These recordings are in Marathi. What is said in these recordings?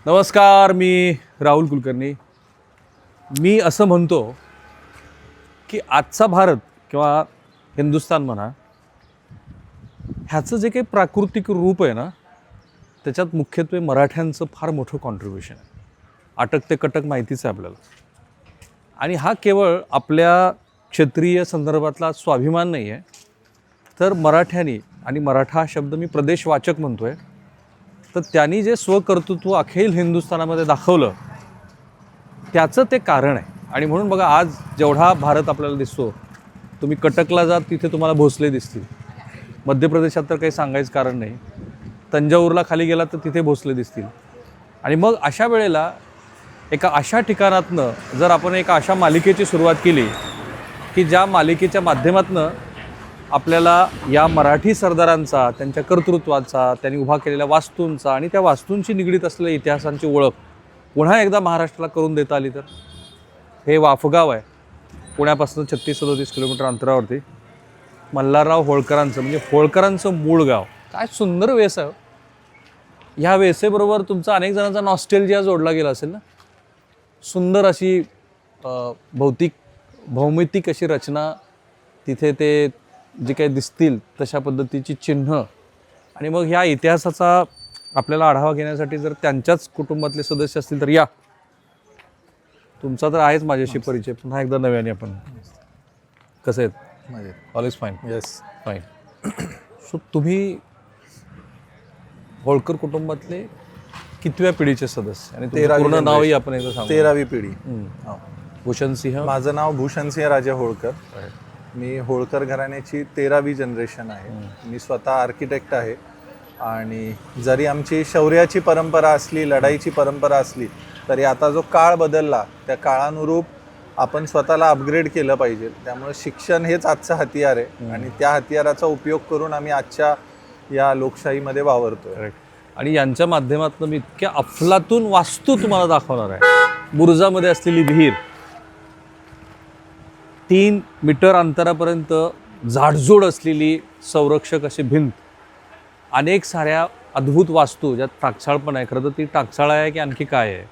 नमस्कार, मी राहुल कुलकर्णी. मी असं म्हणतो की आजचा भारत किंवा हिंदुस्थान म्हणा, ह्याचं जे काही प्राकृतिक रूप आहे ना, त्याच्यात मुख्यत्वे मराठ्यांचं फार मोठं कॉन्ट्रीब्युशन आहे. अटक ते कटक माहितीच आहे आपल्याला. आणि हा केवळ आपल्या क्षेत्रीय संदर्भातला स्वाभिमान नाही आहे, तर मराठ्यांनी, आणि मराठा हा शब्द मी प्रदेशवाचक म्हणतो आहे, तर त्यांनी जे स्वकर्तृत्व अखिल हिंदुस्थानामध्ये दाखवलं त्याचं ते कारण आहे. आणि म्हणून बघा, आज जेवढा भारत आपल्याला दिसतो, तुम्ही कटकला जात तिथे तुम्हाला भोसले दिसतील. मध्य प्रदेशात तर काही सांगायचं कारण नाही. तंजावरला खाली गेला तर तिथे भोसले दिसतील. आणि मग अशा वेळेला एका अशा ठिकाणातनं जर आपण एका अशा मालिकेची सुरुवात केली की ज्या मालिकेच्या माध्यमातनं आपल्याला या मराठी सरदारांचा, त्यांच्या कर्तृत्वाचा, त्यांनी उभा केलेल्या वास्तूंचा आणि त्या वास्तूंची निगडीत असलेल्या इतिहासांची ओळख पुन्हा एकदा महाराष्ट्राला करून देता आली तर. हे वाफगाव आहे, पुण्यापासून 36-37 किलोमीटर अंतरावरती. मल्हारराव होळकरांचं, म्हणजे होळकरांचं मूळ गाव. काय सुंदर वेस आहे. ह्या वेसेबरोबर तुमचा अनेक जणांचा नॉस्टेल्जिया जोडला गेला असेल ना. सुंदर अशी भौमितिक अशी रचना, तिथे ते जे काही दिसतील तशा पद्धतीची चिन्ह. आणि मग ह्या इतिहासाचा आपल्याला आढावा घेण्यासाठी जर त्यांच्याच कुटुंबातले सदस्य असतील तर या. तुमचा तर आहेच माझ्याशी परिचय, पुन्हा एकदा नव्याने आपण. कसं आहेत? Always fine. Yes, fine. So तुम्ही होळकर कुटुंबातले कितव्या पिढीचे सदस्य? आणि तुमचं पूर्ण नावही आपण एकदा सांगू. 13वी पिढी. भूषणसिंह. माझं नाव भूषणसिंह राजे होळकर. मी होळकर घराण्याची 13वी जनरेशन आहे. मी स्वतः आर्किटेक्ट आहे. आणि जरी आमची शौर्याची परंपरा असली, लढाईची परंपरा असली, तरी आता जो काळ बदलला, त्या काळानुरूप आपण स्वतःला अपग्रेड केलं पाहिजे. त्यामुळे शिक्षण हेच आजचं हतियार आहे. आणि त्या हतियाराचा उपयोग करून आम्ही आजच्या या लोकशाहीमध्ये वावरतोय. आणि यांच्या माध्यमातून मी इतक्या अफलातून वास्तू तुम्हाला दाखवणार आहे. बुरुजामध्ये असलेली विहीर, 3 मीटर अंतरापर्यंत जाडजूड असलेली संरक्षक अशी भिंत, अनेक साऱ्या अद्भुत वास्तू ज्यात टाकसाळ पण आहे. खरं तर ती टाकसाळ आहे की आणखी काय आहे.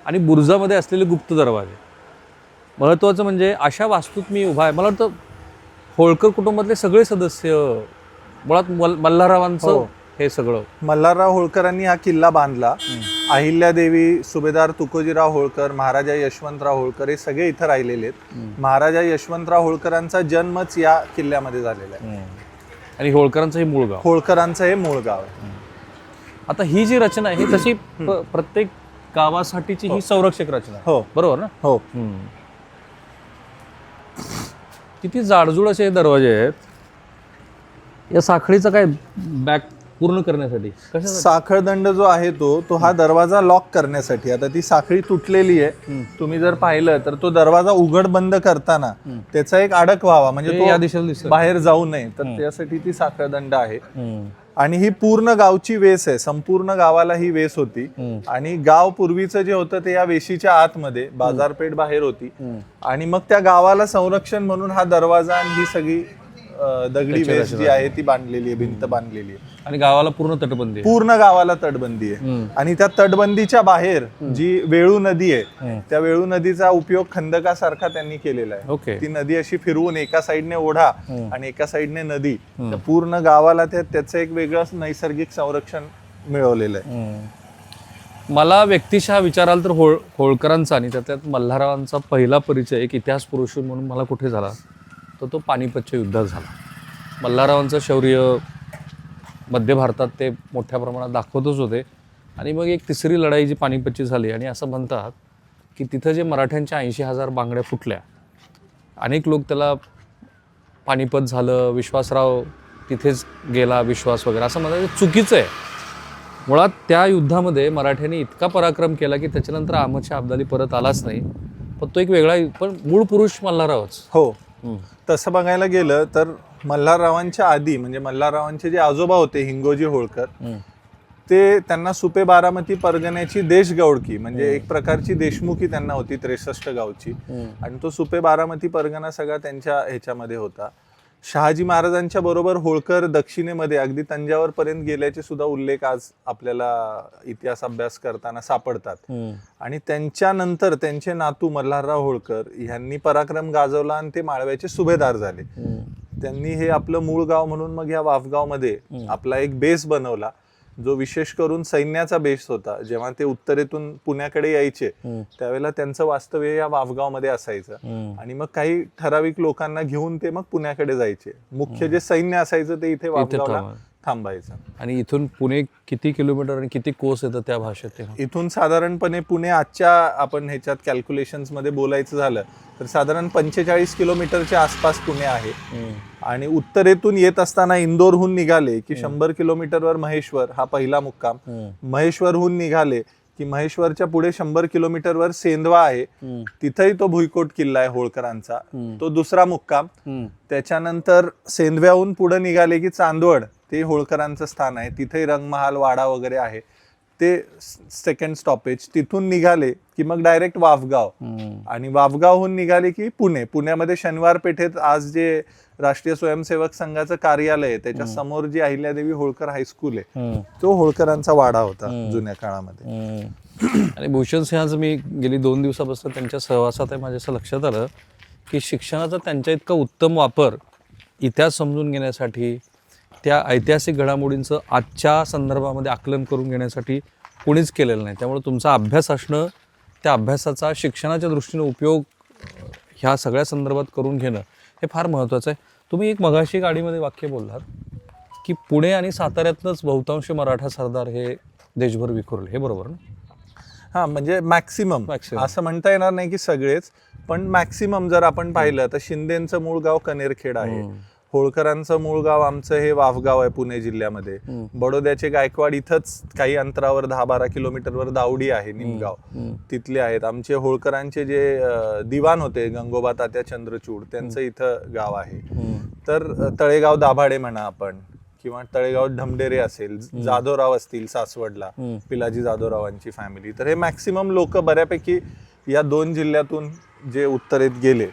आणि बुरुजामध्ये असलेले गुप्त दरवाजे. महत्त्वाचं म्हणजे अशा वास्तूत मी उभा आहे. मला वाटतं होळकर कुटुंबातले सगळे सदस्य, मुळात मल्हाररावांचं हे सगळं. मल्हारराव होळकरांनी हा किल्ला बांधला. अहिल्यादेवी, सुभेदार तुकोजीराव होळकर, महाराजा यशवंतराव होळकर हे सगळे इथं राहिलेले आहेत. महाराजा यशवंतराव होळकरांचा जन्मच या किल्ल्यामध्ये झालेला आहे. आणि होळकरांचं हे मूळ गाव. होळकरांचं हे मूळ गाव आहे. आता ही जी रचना आहे ही तशी प्रत्येक गावासाठीची ही संरक्षक रचना आहे. हो, बरोबर ना. हो. किती जाडजूड असे दरवाजे आहेत. या साखळीचा काय बॅक पूर्ण करण्यासाठी साखळदंड जो आहे तो हा दरवाजा लॉक करण्यासाठी. आता ती साखळी तुटलेली आहे. तुम्ही जर पाहिलं तर तो दरवाजा उघड बंद करताना त्याचा एक अडक व्हावा, म्हणजे तो या दिशेला बाहेर जाऊ नये, तर त्यासाठी ती साखळदंड आहे. आणि ही पूर्ण गावची वेस आहे. संपूर्ण गावाला ही वेस होती. आणि गाव पूर्वीचं जे होतं ते या वेशीच्या आतमध्ये, बाजारपेठ बाहेर होती. आणि मग त्या गावाला संरक्षण म्हणून हा दरवाजा आणि ही सगळी दगडी वेस जी आहे ती बांधलेली आहे, भिंत बांधलेली आहे. आणि गावाला पूर्ण तटबंदी आहे. पूर्ण गावाला तटबंदी आहे. आणि त्या तटबंदीच्या बाहेर जी वेळू नदी आहे, त्या वेळू नदीचा उपयोग खंदकासारखा त्यांनी केलेला आहे. ती नदी अशी फिरवून एका साईडने ओढा आणि एका साईडने नदी, पूर्ण गावाला त्याचं एक वेगळं नैसर्गिक संरक्षण मिळवलेलं आहे. मला व्यक्तिशः विचाराल तर होळकरांचा आणि त्यात मल्हाररावांचा पहिला परिचय एक इतिहास पुरुष म्हणून मला कुठे झाला, तर तो पानिपतच्या युद्धात झाला. मल्हाररावांचं शौर्य मध्य भारतात ते मोठ्या प्रमाणात दाखवतच होते. आणि मग एक तिसरी लढाई जी पानिपतची झाली, आणि असं म्हणतात की तिथं जे मराठ्यांच्या 80,000 बांगड्या फुटल्या, अनेक लोक त्याला पानिपत झालं, विश्वासराव तिथेच गेला, विश्वास वगैरे असं म्हणतात. चुकीचं आहे. मुळात त्या युद्धामध्ये मराठ्यांनी इतका पराक्रम केला की त्याच्यानंतर अहमदशाह अब्दाली परत आलाच नाही. पण तो एक वेगळा, पण मूळ पुरुष मल्हाररावच. हो, तसं बघायला गेलं तर मल्हाररावांच्या आधी, म्हणजे मल्हाररावांचे जे आजोबा होते हिंगोजी होळकर, ते त्यांना सुपे बारामती परगण्याची देशगौडकी, म्हणजे एक प्रकारची देशमुखी त्यांना होती 63 गावची. आणि तो सुपे बारामती परगणा सगळा त्यांच्या ह्याच्यामध्ये होता. शहाजी महाराजांच्या बरोबर होळकर दक्षिणेमध्ये अगदी तंजावर पर्यंत गेल्याचे सुद्धा उल्लेख आज आपल्याला इतिहास अभ्यास करताना सापडतात. आणि त्यांच्यानंतर त्यांचे नातू मल्हारराव होळकर यांनी पराक्रम गाजवला आणि ते माळव्याचे सुभेदार झाले. त्यांनी हे आपलं मूळ गाव म्हणून मग या वाफगावमध्ये आपला एक बेस बनवला, जो विशेष करून सैन्याचा बेस होता. जेव्हा ते उत्तरेतून पुण्याकडे यायचे त्यावेळेला त्यांचं वास्तव्य या वाफगावमध्ये असायचं आणि मग काही ठराविक लोकांना घेऊन ते मग पुण्याकडे जायचे. मुख्य जे सैन्य असायचं ते इथे वाफगावला थांबायचं. आणि इथून पुणे किती किलोमीटर आणि किती कोस येतं त्या भाषेत? इथून साधारणपणे पुणे आजच्या आपण ह्याच्यात कॅल्क्युलेशन्स मध्ये बोलायचं झालं तर साधारण 45 किलोमीटरच्या आसपास पुणे आहे. आणि उत्तरेतून येत असताना इंदोरहून निघाले की 100 किलोमीटरवर महेश्वर हा पहिला मुक्काम. महेश्वरहून निघाले की महेश्वरच्या पुढे 100 किलोमीटरवर सेंधवा आहे, तिथेही तो भुईकोट किल्ला आहे होळकरांचा, तो दुसरा मुक्काम. त्याच्यानंतर सेंधव्याहून पुढे निघाले की चांदवड, ते होळकरांचं स्थान आहे, तिथेही रंगमहाल वाडा वगैरे आहे, ते सेकंड स्टॉपेज. तिथून निघाले की मग डायरेक्ट वाफगाव, आणि वाफगावहून निघाले की पुणे. पुण्यामध्ये शनिवार पेठेत आज जे राष्ट्रीय स्वयंसेवक संघाचं कार्यालय आहे त्याच्या समोर जी अहिल्यादेवी होळकर हायस्कूल आहे, तो होळकरांचा वाडा होता जुन्या काळामध्ये. आणि भूषण सिंह मी गेली 2 दिवसापासून त्यांच्या सहवासात आहे, माझ्या असं लक्षात आलं की शिक्षणाचा त्यांच्या इतका उत्तम वापर इतिहास समजून घेण्यासाठी, त्या ऐतिहासिक घडामोडींचं आजच्या संदर्भामध्ये आकलन करून घेण्यासाठी कोणीच केलेलं नाही. त्यामुळे तुमचा अभ्यास असणं, त्या अभ्यासाचा शिक्षणाच्या दृष्टीने उपयोग ह्या सगळ्या संदर्भात करून घेणं हे फार महत्त्वाचं आहे. तुम्ही एक मगाशी गाडीमध्ये वाक्य बोललात की पुणे आणि साताऱ्यातनंच बहुतांश मराठा सरदार हे देशभर विखुरले, हे बरोबर ना? हा, म्हणजे मॅक्सिमम असं म्हणता येणार नाही की सगळेच, पण मॅक्सिमम जर आपण पाहिलं तर शिंदेचं मूळ गाव कनेरखेड आहे, होळकरांचं मूळ गाव आमचं हे वाफगाव आहे पुणे जिल्ह्यामध्ये, बडोद्याचे गायकवाड इथंच काही अंतरावर 10-12 किलोमीटरवर दावडी आहे, निमगाव, तिथले आहेत. आमचे होळकरांचे जे दिवाण होते गंगोबा तात्या चंद्रचूड, त्यांचं इथं गाव आहे. तर तळेगाव दाभाडे म्हणा आपण, किंवा तळेगाव ढमडेरे असेल, जाधवराव असतील सासवडला, पिलाजी जाधवरावांची फॅमिली, तर हे मॅक्सिमम लोक बऱ्यापैकी या 2 जिल्ह्यातून जे उत्तरेत गेले.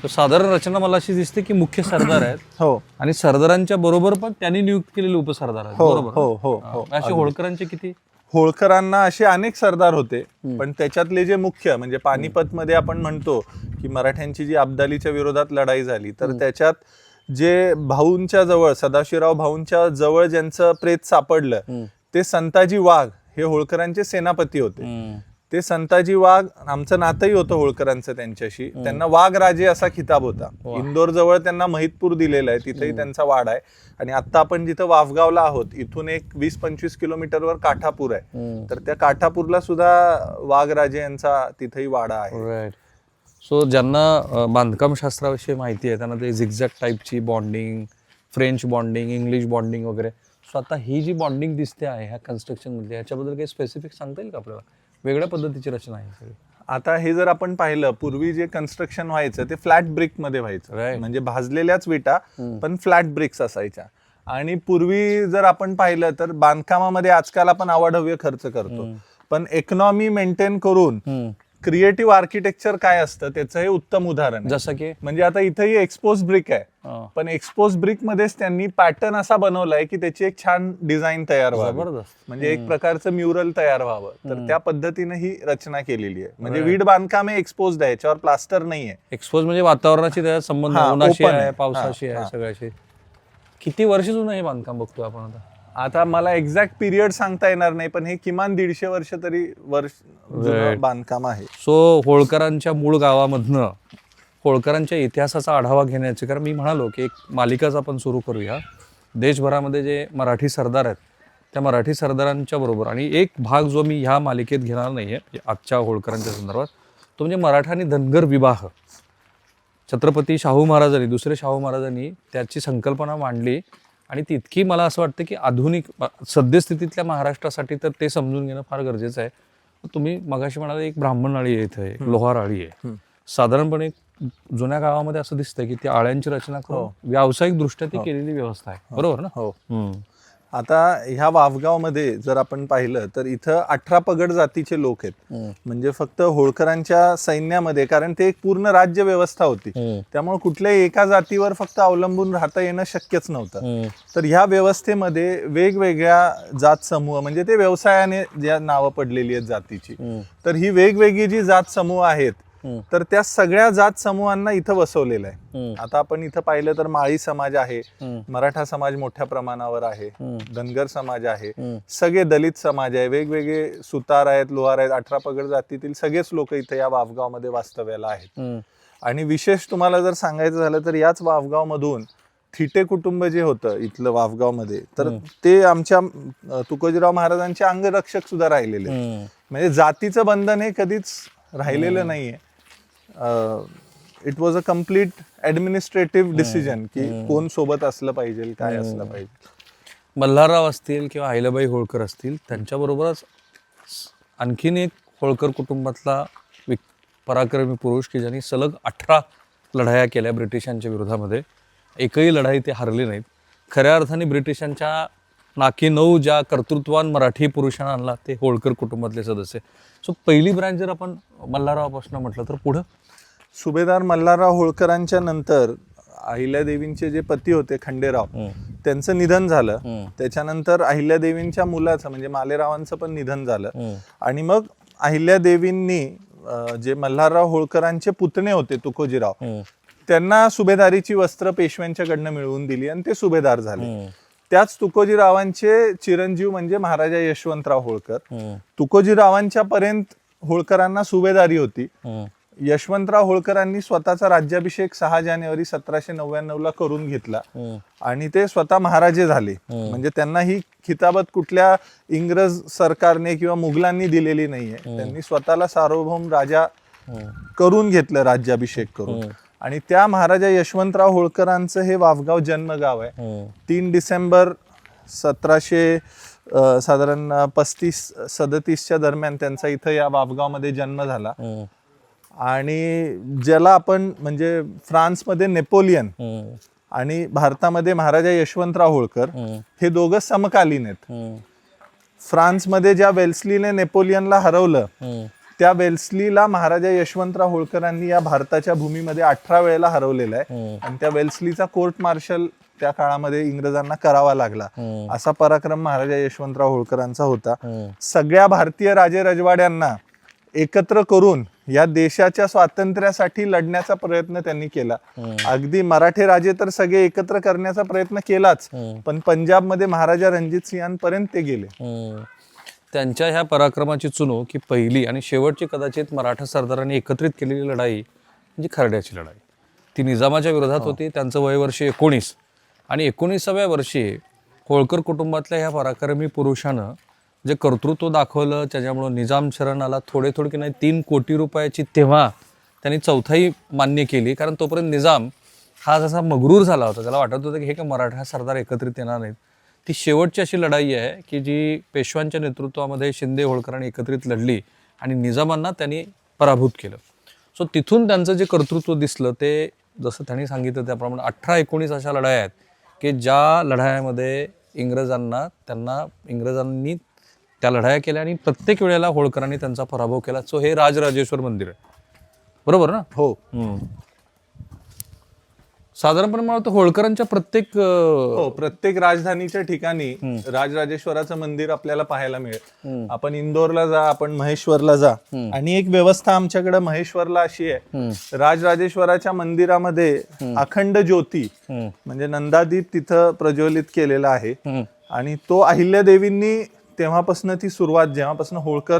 साधारण रचना मला अशी दिसते की मुख्य सरदार आहेत, हो, आणि सरदारांच्या बरोबर पण त्यांनी नियुक्त केलेले उपसरदार आहेत, बरोबर? हो हो हो. असे होळकरांचे किती? होळकरांना असे अनेक सरदार होते, पण त्याच्यातले जे मुख्य म्हणजे पानिपत मध्ये आपण म्हणतो की मराठ्यांची जी अब्दालीच्या विरोधात लढाई झाली, तर त्याच्यात जे भाऊंच्या जवळ, सदाशिवराव भाऊंच्या जवळ ज्यांचं प्रेत सापडलं ते संताजी वाघ हे होळकरांचे सेनापती होते. ते संताजी वाघ, आमचं नातंही होतं होळकरांचं त्यांच्याशी, त्यांना वाघ राजे असा खिताब होता. इंदोर जवळ त्यांना महितपूर दिलेला आहे, तिथेही त्यांचा वाडा आहे. आणि आता आपण जिथं वाफगावला आहोत इथून एक 20-25 किलोमीटरवर काठापूर आहे, तर त्या काठापूरला सुद्धा वाघ राजे यांचा तिथेही वाडा आहे. सो ज्यांना बांधकाम शास्त्राविषयी माहिती आहे त्यांना ते झिगझॅग टाईपची bonding, French bonding, English bonding वगैरे, सो आता ही जी बॉन्डिंग दिसते आहे ह्या कन्स्ट्रक्शनमध्ये, ह्याच्याबद्दल काही स्पेसिफिक सांगता येईल का आपल्याला? वेगळ्या पद्धतीची रचना आहे सगळी. आता हे जर आपण पाहिलं, पूर्वी जे कन्स्ट्रक्शन व्हायचं ते फ्लॅट ब्रिक मध्ये व्हायचं, म्हणजे भाजलेल्याच विटा पण फ्लॅट ब्रिक्स असायच्या. आणि पूर्वी जर आपण पाहिलं तर बांधकामामध्ये आजकाल आपण आवाढव्य खर्च करतो, पण इकॉनॉमी मेंटेन करून क्रिएटिव्ह आर्किटेक्चर काय असतं त्याचं हे उत्तम उदाहरण आहे. जसं की म्हणजे आता इथेही एक्सपोज ब्रिक आहे, पण एक्सपोज ब्रिक मध्येच त्यांनी पॅटर्न असा बनवलाय की त्याची एक छान डिझाईन तयार व्हावी, म्हणजे एक प्रकारचं म्युरल तयार व्हावं. तर त्या पद्धतीने ही रचना केलेली आहे. म्हणजे वीट बांधकाम हे एक्सपोज आहे, याच्यावर प्लास्टर नाहीये. एक्सपोज म्हणजे वातावरणाची त्याचा संबंध, उन्हाशी आहे, पावसाशी आहे, सगळ्याशी. किती वर्ष जुनं हे बांधकाम बघतोय आपण आता? आता मला एक्झॅक्ट पिरियड सांगता येणार नाही, पण हे किमान 150 वर्ष तरी जुनं बांधकाम आहे. सो होळकरांच्या मूळ गावामधनं होळकरांच्या इतिहासाचा आढावा घेण्याचे, कारण मी म्हणालो की एक मालिकाच आपण सुरू करूया. देशभरामध्ये जे मराठी सरदार आहेत त्या मराठी सरदारांच्या बरोबर, आणि एक भाग जो मी ह्या मालिकेत घेणार नाही आहे आजच्या होळकरांच्या संदर्भात, तो म्हणजे मराठा आणि धनगर विवाह. छत्रपती शाहू महाराजांनी, दुसरे शाहू महाराजांनी त्याची संकल्पना मांडली, आणि तितकी मला असं वाटतं की आधुनिक सद्यस्थितीतल्या महाराष्ट्रासाठी तर ते समजून घेणं फार गरजेचं आहे. तुम्ही मगाशी म्हणाले एक ब्राह्मण आळी आहे, इथं एक लोहार आळी आहे. साधारणपणे जुन्या गावामध्ये असं दिसतंय की त्या आळ्यांची रचना करून व्यावसायिक दृष्ट्या ती केलेली व्यवस्था आहे, बरोबर ना? हो. आता ह्या वाफगावमध्ये जर आपण पाहिलं तर इथं 18 पगड जातीचे लोक आहेत. म्हणजे फक्त होळकरांच्या सैन्यामध्ये, कारण ते एक पूर्ण राज्य व्यवस्था होती, त्यामुळे कुठल्याही एका जातीवर फक्त अवलंबून राहता येणं शक्यच नव्हतं. तर ह्या व्यवस्थेमध्ये वेगवेगळ्या जात समूह, म्हणजे ते व्यवसायाने ज्या नावं पडलेली आहेत जातीची, तर ही वेगवेगळी जी जात समूह आहेत तर त्या सगळ्या जात समूहांना इथं बसवलेलं आहे. आता आपण इथं पाहिलं तर माळी समाज आहे, मराठा समाज मोठ्या प्रमाणावर आहे, धनगर समाज आहे, सगळे दलित समाज आहे, वेगवेगळे सुतार आहेत, लोहार आहेत, 18 पगड जातीतील सगळेच लोक इथं या वाफगावमध्ये वास्तव्याला आहेत. आणि विशेष तुम्हाला जर सांगायचं झालं तर याच वाफगाव मधून थिटे कुटुंब जे होतं इथलं वाफगावमध्ये, तर ते आमच्या तुकोजीराव महाराजांचे अंगरक्षक सुद्धा राहिलेले. म्हणजे जातीचं बंधन हे कधीच राहिलेलं नाहीये. It was a complete administrative decision की कोण सोबत असलं पाहिजे, काय असलं पाहिजे. मल्हारराव असतील किंवा अहिल्याबाई होळकर असतील, त्यांच्याबरोबरच आणखीन एक होळकर कुटुंबातला पराक्रमी पुरुष की ज्यांनी सलग 18 लढाया केल्या ब्रिटिशांच्या विरोधामध्ये. एकही लढाई ते हरले नाहीत. खऱ्या अर्थाने ब्रिटिशांच्या नाकी 9 ज्या कर्तृत्वान मराठी पुरुषांना आणला ते होळकर कुटुंबातले सदस्य. सो पहिली ब्रँच जर आपण मल्हाररावापासून म्हटलं तर पुढं सुभेदार मल्हारराव होळकरांच्या नंतर अहिल्यादेवींचे जे पती होते खंडेराव, त्यांचं निधन झालं. त्याच्यानंतर अहिल्यादेवींच्या मुलाचं म्हणजे मालेरावांचं पण निधन झालं. आणि मग अहिल्यादेवींनी जे मल्हारराव होळकरांचे पुतणे होते तुकोजीराव, त्यांना सुभेदारीची वस्त्र पेशव्यांच्याकडनं मिळवून दिली आणि ते सुभेदार झाले. त्याच तुकोजीरावांचे चिरंजीव म्हणजे महाराजा यशवंतराव होळकर. तुकोजीरावांच्या पर्यंत होळकरांना सुभेदारी होती. यशवंतराव होळकरांनी स्वतःचा राज्याभिषेक 6 जानेवारी 1799 करून घेतला आणि ते स्वतः महाराजे झाले. म्हणजे त्यांना ही खिताबत कुठल्या इंग्रज सरकारने किंवा मुघलांनी दिलेली नाहीये. त्यांनी स्वतःला सार्वभौम राजा करून घेतलं राज्याभिषेक करून. आणि त्या महाराजा यशवंतराव होळकरांचं हे वाफगाव जन्मगाव आहे. 3 डिसेंबर 1700 साधारण 35-37च्या दरम्यान त्यांचा इथं या वाफगावमध्ये जन्म झाला. आणि ज्याला आपण म्हणजे फ्रान्समध्ये नेपोलियन आणि भारतामध्ये महाराजा यशवंतराव होळकर हे दोघं समकालीन आहेत. फ्रान्समध्ये ज्या वेल्सलीने नेपोलियनला हरवलं, त्या वेल्सलीला महाराजा यशवंतराव होळकरांनी या भारताच्या भूमीमध्ये 18 वेळेला हरवलेला आहे. आणि त्या वेल्सलीचा कोर्ट मार्शल त्या काळामध्ये इंग्रजांना करावा लागला. असा पराक्रम महाराजा यशवंतराव होळकरांचा होता. सगळ्या भारतीय राजे रजवाड्यांना एकत्र करून या देशाच्या स्वातंत्र्यासाठी लढण्याचा प्रयत्न त्यांनी केला. अगदी मराठे राजे तर सगळे एकत्र करण्याचा प्रयत्न केलाच, पण पंजाबमध्ये महाराजा रणजित सिंहांपर्यंत ते गेले. त्यांच्या ह्या पराक्रमाची चुनो की पहिली आणि शेवटची कदाचित मराठा सरदारांनी एकत्रित केलेली लढाई म्हणजे खर्ड्याची लढाई. ती निजामाच्या विरोधात होती. त्यांचं वयवर्ष 19 आणि 19व्या वर्षी होळकर कुटुंबातल्या ह्या पराक्रमी पुरुषानं जे कर्तृत्व दाखवलं, त्याच्यामुळं निजाम शरण आला. थोडे की नाही 3 कोटी रुपयाची तेव्हा त्यांनी चौथाई मान्य केली. कारण तोपर्यंत निजाम हा जसा मगरूर झाला होता, त्याला वाटत होतं की हे काय मराठा सरदार एकत्रित येणार नाहीत. ती शेवटची अशी लढाई आहे की जी पेशव्यांच्या नेतृत्वामध्ये शिंदे होळकरांनी एकत्रित लढली आणि निजामांना त्यांनी पराभूत केलं. सो तिथून त्यांचं जे कर्तृत्व दिसलं ते जसं त्यांनी सांगितलं त्याप्रमाणे 18-19 अशा लढाया आहेत की ज्या लढायामध्ये इंग्रजांनी त्या लढाया केल्या आणि प्रत्येक वेळेला होळकरांनी त्यांचा पराभव केला. सो हे राजराजेश्वर मंदिर आहे, बरोबर ना? हो. साधारणपणे मला वाटतं होळकरांच्या प्रत्येक राजधानीच्या ठिकाणी राजराजेश्वराचं मंदिर आपल्याला पाहायला मिळेल. आपण इंदोरला जा, आपण महेश्वरला जा. आणि एक व्यवस्था आमच्याकडे महेश्वरला अशी आहे, राजराजेश्वराच्या मंदिरामध्ये अखंड ज्योती म्हणजे नंदादीप तिथं प्रज्वलित केलेला आहे. आणि तो अहिल्यादेवींनी तेव्हापासून ती सुरुवात, जेव्हापासून होळकर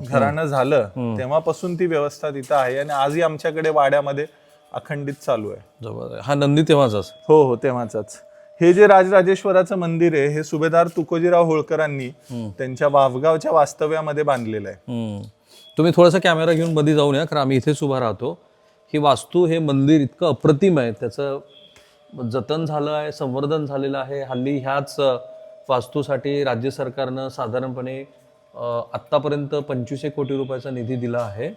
घराणं झालं तेव्हापासून ती व्यवस्था तिथं आहे. आणि आजही आमच्याकडे वाड्यामध्ये अखंडित चालू आहे. हा नंदी तेव्हाचाच? हो, तेव्हाचाच. हे जे राजराजेश्वराचं मंदिर आहे हे सुभेदार तुकोजीराव होळकरांनी त्यांच्या वाफगावच्या वास्तव्यामध्ये बांधलेलं आहे. तुम्ही थोडासा कॅमेरा घेऊन मध्ये जाऊन या, कारण आम्ही इथेच उभा राहतो. ही वास्तू, हे मंदिर इतकं अप्रतिम आहे, त्याचं जतन झालं आहे, संवर्धन झालेलं आहे. हल्ली ह्याच वास्तूसाठी राज्य सरकारनं साधारणपणे आत्तापर्यंत 25 कोटी रुपयाचा निधी दिला आहे.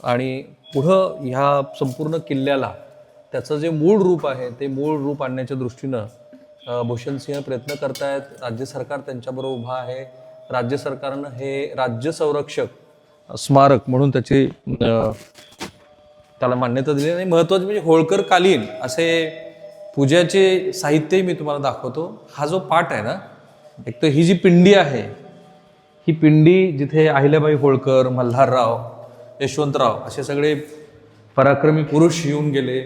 आणि पुढं ह्या संपूर्ण किल्ल्याला त्याचं जे मूळ रूप आहे ते मूळ रूप आणण्याच्या दृष्टीनं भूषणसिंह प्रयत्न करतायत, राज्य सरकार त्यांच्याबरोबर उभा आहे. राज्य सरकारनं हे राज्य संरक्षक स्मारक म्हणून त्याला मान्यता दिली. आणि महत्त्वाचं म्हणजे होळकरकालीन असे पूजाचे साहित्यही मी तुम्हाला दाखवतो. हा जो पाट आहे ना, एक तर ही जी पिंडी आहे, ही पिंडी जिथे अहिल्याबाई होळकर, मल्हारराव, यशवंतराव असे सगळे पराक्रमी पुरुष येऊन गेले,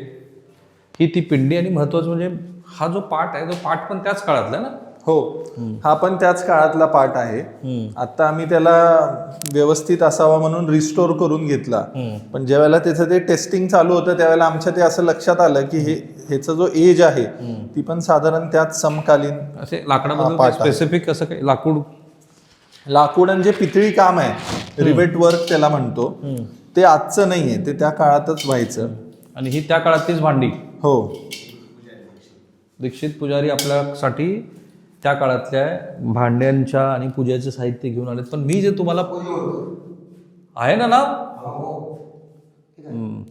ही ती पिंडी. आणि महत्त्वाचं म्हणजे हा जो पाट आहे, तो पाट पण त्याच काळातला ना. हो, हा पण त्याच काळातला पाट आहे. आता आम्ही त्याला व्यवस्थित असावा म्हणून रिस्टोर करून घेतला. पण ज्यावेळेला त्याचं ते टेस्टिंग चालू होतं त्यावेळेला आमच्या ते असं लक्षात आलं की ह्याचा जो एज आहे ती पण साधारण त्याच समकालीन. असे लाकडामध्ये स्पेसिफिक असं काही लाकूड म्हणजे पितळी काम आहे, रिवेट वर्क त्याला म्हणतो, ते आजचं नाहीये, ते त्या काळातच व्हायचं. आणि ही त्या काळातलीच भांडी. हो, दीक्षित पुजारी आपल्यासाठी त्या काळातल्या भांड्यांच्या आणि पूजेचे साहित्य घेऊन आलेत. पण मी जे तुम्हाला आहे ना नाव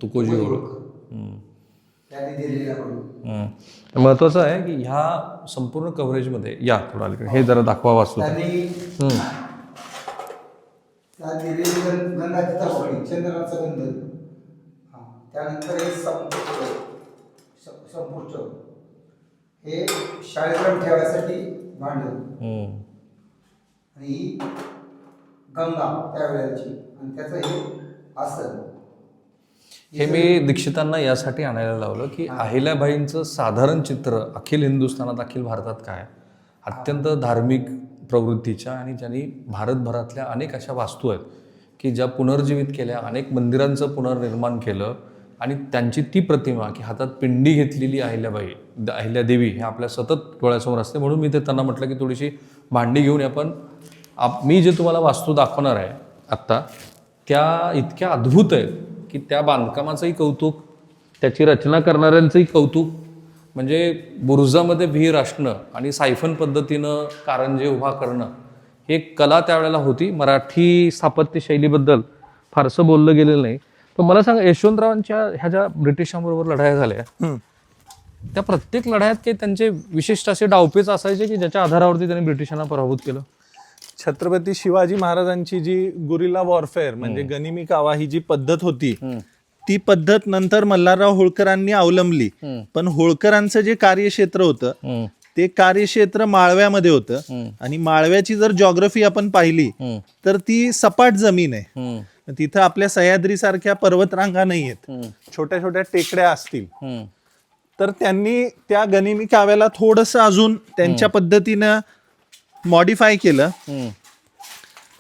तुकोजी ओळख, महत्वाचं आहे की ह्या संपूर्ण कव्हरेजमध्ये या थोडा अलीकडे हे जरा दाखवा वाचतो. त्यानंतर हे शाळेकडे ठेवायसाठी भांड आणि गंगा त्यावेळेची आणि त्याचं हे आसन. हे मी दीक्षितांना यासाठी आणायला लावलं की अहिल्याबाईंचं साधारण चित्र अखिल हिंदुस्थानात, अखिल भारतात काय, अत्यंत धार्मिक प्रवृत्तीच्या आणि ज्यांनी भारतभरातल्या अनेक अशा वास्तू आहेत की ज्या पुनर्जीवित केल्या, अनेक मंदिरांचं पुनर्निर्माण केलं. आणि त्यांची ती प्रतिमा की हातात पिंडी घेतलेली अहिल्याबाई, अहिल्यादेवी हे आपल्या सतत डोळ्यासमोर असते. म्हणून मी ते त्यांना म्हटलं की थोडीशी भांडी घेऊन आपण मी जे तुम्हाला वास्तू दाखवणार आहे आत्ता, त्या इतक्या अद्भुत आहेत की त्या बांधकामाचंही कौतुक, त्याची रचना करणाऱ्यांचंही कौतुक. म्हणजे बुरुजामध्ये विहीर असणं आणि सायफन पद्धतीनं कारंजे उभा करणं हे कला त्यावेळेला होती. मराठी स्थापत्य शैलीबद्दल फारसं बोललं गेलेलं नाही. पण मला सांगा, यशवंतरावांच्या ह्या ज्या ब्रिटिशांबरोबर लढाया झाल्या, त्या प्रत्येक लढायात काही त्यांचे विशिष्ट असे डावपेच असायचे की ज्याच्या आधारावरती त्यांनी ब्रिटिशांना पराभूत केलं? छत्रपती शिवाजी महाराजांची जी गुरिल्ला वॉरफेअर म्हणजे गनिमी कावा ही जी पद्धत होती, ती पद्धत नंतर मल्हारराव होळकरांनी अवलंबली. पण होळकरांचं जे कार्यक्षेत्र होतं ते कार्यक्षेत्र माळव्यामध्ये होतं. आणि माळव्याची जर जॉग्रफी आपण पाहिली तर ती सपाट जमीन आहे. तिथं आपल्या सह्याद्री सारख्या पर्वतरांगा नाही आहेत, छोट्या छोट्या टेकड्या असतील. तर त्यांनी त्या गनिमी काव्याला थोडंसं अजून त्यांच्या पद्धतीनं मॉडिफाय केलं.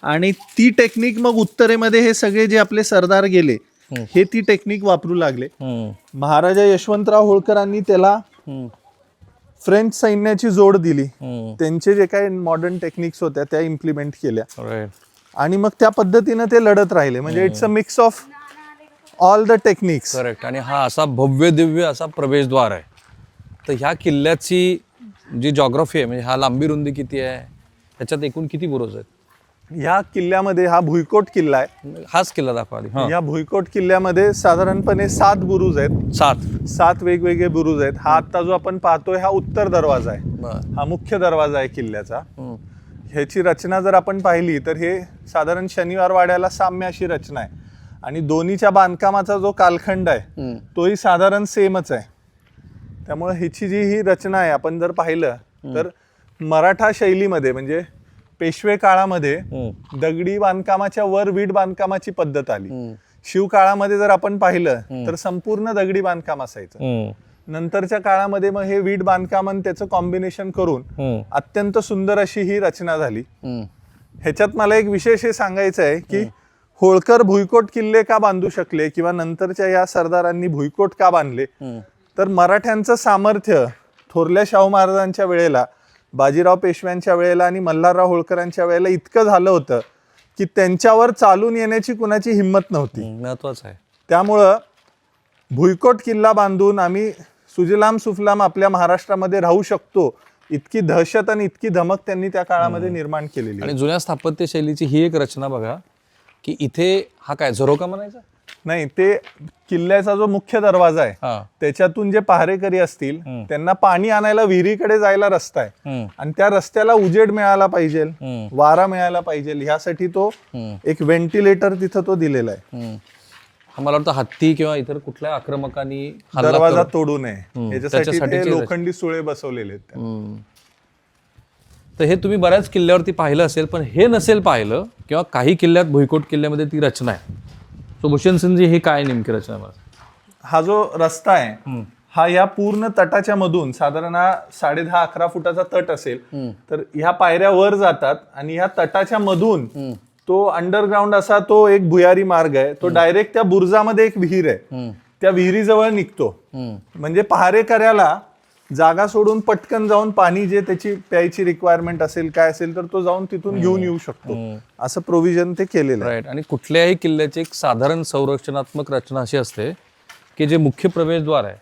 आणि ती टेक्निक मग उत्तरेमध्ये हे सगळे जे आपले सरदार गेले हे ती टेक्निक वापरू लागले. महाराजा यशवंतराव होळकरांनी त्याला फ्रेंच सैन्याची जोड दिली. त्यांचे जे काही मॉडर्न टेक्निक्स होत्या त्या इम्प्लिमेंट केल्या आणि मग त्या पद्धतीनं ते लढत राहिले. म्हणजे it's a mix of all the techniques. Correct. आणि हा असा भव्य दिव्य असा प्रवेशद्वार आहे. तर ह्या किल्ल्याची जी जॉग्रफी आहे, म्हणजे हा लांबी रुंदी किती आहे, ह्याच्यात एकूण किती बुरुज आहेत? ह्या किल्ल्यामध्ये हा भुईकोट किल्ला आहे. हाच किल्ला दाखवा आधी. या भुईकोट किल्ल्यामध्ये साधारणपणे 7 बुरुज आहेत. 7 वेगवेगळे बुरुज आहेत. हा आता जो आपण पाहतोय हा उत्तर दरवाजा आहे. हा मुख्य दरवाजा आहे किल्ल्याचा. ह्याची रचना जर आपण पाहिली तर हे साधारण शनिवार वाड्याला साम्य अशी रचना आहे. आणि दोन्हीच्या बांधकामाचा जो कालखंड आहे तोही साधारण सेमच आहे. त्यामुळे ह्याची जी ही रचना आहे आपण जर पाहिलं तर मराठा शैलीमध्ये म्हणजे पेशवे काळामध्ये दगडी बांधकामाच्या वर वीट बांधकामाची पद्धत आली. शिव काळामध्ये जर आपण पाहिलं तर संपूर्ण दगडी बांधकाम असायचं. नंतरच्या काळामध्ये मग हे वीट बांधकाम आणि त्याचं कॉम्बिनेशन करून अत्यंत सुंदर अशी ही रचना झाली. ह्याच्यात मला एक विशेष हे सांगायचं आहे की होळकर भुईकोट किल्ले का बांधू शकले किंवा नंतरच्या या सरदारांनी भुईकोट का बांधले, तर मराठ्यांचं सामर्थ्य थोरल्या शाहू महाराजांच्या वेळेला, बाजीराव पेशव्यांच्या वेळेला आणि मल्हारराव होळकरांच्या वेळेला इतकं झालं होतं की त्यांच्यावर चालून येण्याची कुणाची हिंमत नव्हती. महत्वाचं आहे. त्यामुळं भुईकोट किल्ला बांधून आम्ही सुजलाम सुफलाम आपल्या महाराष्ट्रामध्ये राहू शकतो इतकी दहशत आणि इतकी धमक त्यांनी त्या काळामध्ये निर्माण केलेली. आणि जुन्या स्थापत्य शैलीची ही एक रचना बघा की इथे हा काय झरोका म्हणायचा, नाही, ते किल्ल्याचा जो मुख्य दरवाजा आहे हा त्याच्यातून जे पहारेकरी असतील त्यांना पाणी आणायला विहिरीकडे जायला रस्ता आहे आणि त्या रस्त्याला उजेड मिळाला पाहिजे, वारा मिळायला पाहिजे, ह्यासाठी तो एक व्हेंटिलेटर तिथं तो दिलेला आहे. मला वाटतं हत्ती किंवा इतर कुठल्या आक्रमकांनी हल्ला दरवाजा करू- तोडू नये याच्यासाठी ते लोखंडी सुळे बसवलेले आहेत. तर हे तुम्ही बऱ्याच किल्ल्यावरती पाहिलं असेल, पण हे नसेल पाहिलं किंवा काही किल्ल्यात, भुईकोट किल्ल्यामध्ये ती रचना आहे. सो भूषण सिंगजी, हे काय नेमकी रचना आहे? हा जो रस्ता आहे हा या पूर्ण तटाच्या मधून साधारण 10.5-11 फुटाचा तट असेल, तर ह्या पायऱ्या वर जातात आणि ह्या तटाच्या मधून तो अंडरग्राऊंड असा तो एक भुयारी मार्ग आहे, तो डायरेक्ट त्या बुर्जामध्ये एक विहीर आहे, त्या विहिरीजवळ निघतो. म्हणजे पहारेकऱ्याला जागा सोडून पटकन जाऊन पाणी जे त्याची प्यायची रिक्वायरमेंट असेल काय असेल तर तो जाऊन तिथून घेऊन येऊ शकतो, असं प्रोव्हिजन ते केलेलं आहे. राईट. आणि कुठल्याही किल्ल्याची एक साधारण संरक्षणात्मक रचना अशी असते की जे मुख्य प्रवेशद्वार आहे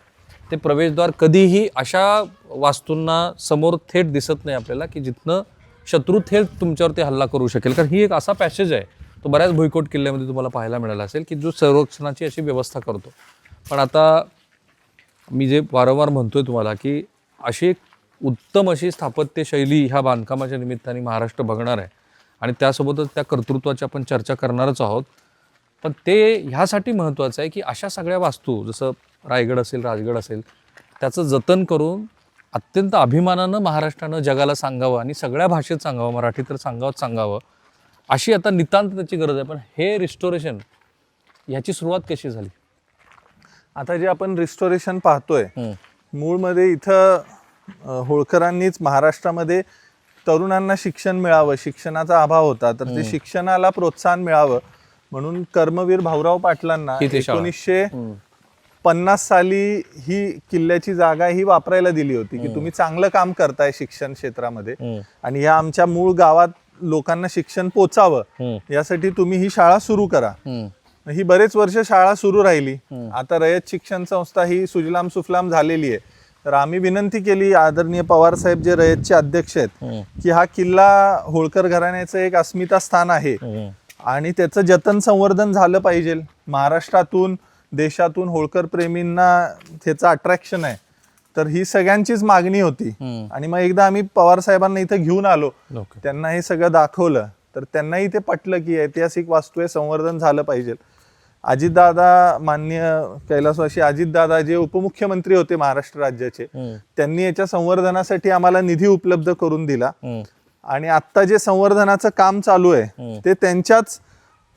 ते प्रवेशद्वार कधीही अशा वास्तूंना समोर थेट दिसत नाही आपल्याला की जिथनं शत्रू थेट तुमच्यावरती हल्ला करू शकेल. कारण ही एक असा पॅसेज आहे, तो बऱ्याच भुईकोट किल्ल्यामध्ये तुम्हाला पाहायला मिळाला असेल की जो संरक्षणाची अशी व्यवस्था करतो. पण आता मी जे वारंवार म्हणतोय तुम्हाला की अशी एक उत्तम अशी स्थापत्य शैली ह्या बांधकामाच्या निमित्ताने महाराष्ट्र बघणार आहे आणि त्यासोबतच त्या कर्तृत्वाची आपण चर्चा करणारच आहोत. पण ते ह्यासाठी महत्त्वाचं आहे की अशा सगळ्या वास्तू, जसं रायगड असेल, राजगड असेल, त्याचं जतन करून अत्यंत अभिमानानं महाराष्ट्रानं जगाला सांगावं आणि सगळ्या भाषेत सांगावं, मराठी तर सांगावं, अशी आता नितांत त्याची गरज आहे. पण हे रिस्टोरेशन ह्याची सुरुवात कशी झाली? आता जे आपण रिस्टोरेशन पाहतोय, मूळमध्ये इथं होळकरांनीच महाराष्ट्रामध्ये तरुणांना शिक्षण मिळावं, शिक्षणाचा अभाव होता, तर ते शिक्षणाला प्रोत्साहन मिळावं म्हणून कर्मवीर भाऊराव पाटलांना 1950 साली ही किल्ल्याची जागा ही वापरायला दिली होती की तुम्ही चांगलं काम करताय शिक्षण क्षेत्रामध्ये आणि या आमच्या मूळ गावात लोकांना शिक्षण पोचावं यासाठी तुम्ही ही शाळा सुरू करा. ही बरेच वर्ष शाळा सुरू राहिली. आता रयत शिक्षण संस्था ही सुजलाम सुफलाम झालेली आहे. तर आम्ही विनंती केली आदरणीय पवार साहेब जे रयतचे अध्यक्ष आहेत की हा किल्ला होळकर घराण्याचं एक अस्मिता स्थान आहे आणि त्याचं जतन संवर्धन झालं पाहिजे. महाराष्ट्रातून देशातून होळकर प्रेमींना त्याचं अट्रॅक्शन आहे, तर ही सगळ्यांचीच मागणी होती. आणि मग एकदा आम्ही पवार साहेबांना इथं घेऊन आलो, त्यांना हे सगळं दाखवलं, तर त्यांनाही ते पटलं की ऐतिहासिक वास्तू आहे, संवर्धन झालं पाहिजे. अजितदादा, माननीय कैलासवासी अजितदादा जे उपमुख्यमंत्री होते महाराष्ट्र राज्याचे, त्यांनी याच्या संवर्धनासाठी आम्हाला निधी उपलब्ध करून दिला आणि आता जे संवर्धनाचं काम चालू आहे ते त्यांच्याच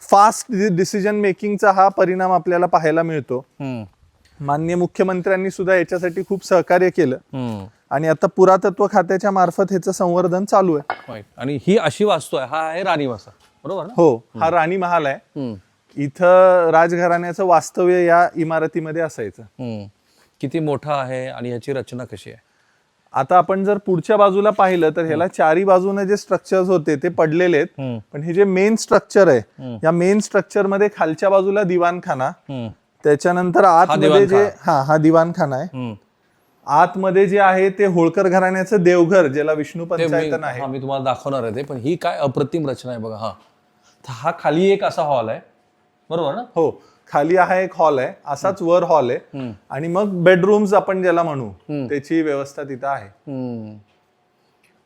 फास्ट डिसिजन मेकिंगचा हा परिणाम आपल्याला पाहायला मिळतो. माननीय मुख्यमंत्र्यांनी सुद्धा याच्यासाठी खूप सहकार्य केलं आणि आता पुरातत्व खात्याच्या मार्फत ह्याचं संवर्धन चालू आहे. आणि ही अशी वास्तू आहे, हा आहे राणीवासा, बरोबर ना? हो, हा राणी महाल आहे. इथं राजघराण्याचं वास्तव्य या इमारतीमध्ये असायचं. किती मोठा आहे आणि ह्याची रचना कशी आहे? आता आपण जर पुढच्या बाजूला पाहिलं तर ह्याला चारी बाजूने जे स्ट्रक्चर्स होते ते पडलेले आहेत, पण हे जे मेन स्ट्रक्चर आहे या मेन स्ट्रक्चर मध्ये खालच्या बाजूला दिवाणखाना, त्याच्यानंतर आतमध्ये जे हा दिवाणखाना आहे, आतमध्ये जे आहे ते होळकर घराण्याचं देवघर ज्याला विष्णू पंचायतन आहे. मी तुम्हाला दाखवणार आहे ते. पण ही काय अप्रतिम रचना आहे बघा. हा खाली एक असा हॉल आहे, बरोबर ना? हो, खाली हा एक हॉल आहे, असाच वर हॉल आहे आणि मग बेडरूम्स आपण ज्याला म्हणू त्याची व्यवस्था तिथं आहे.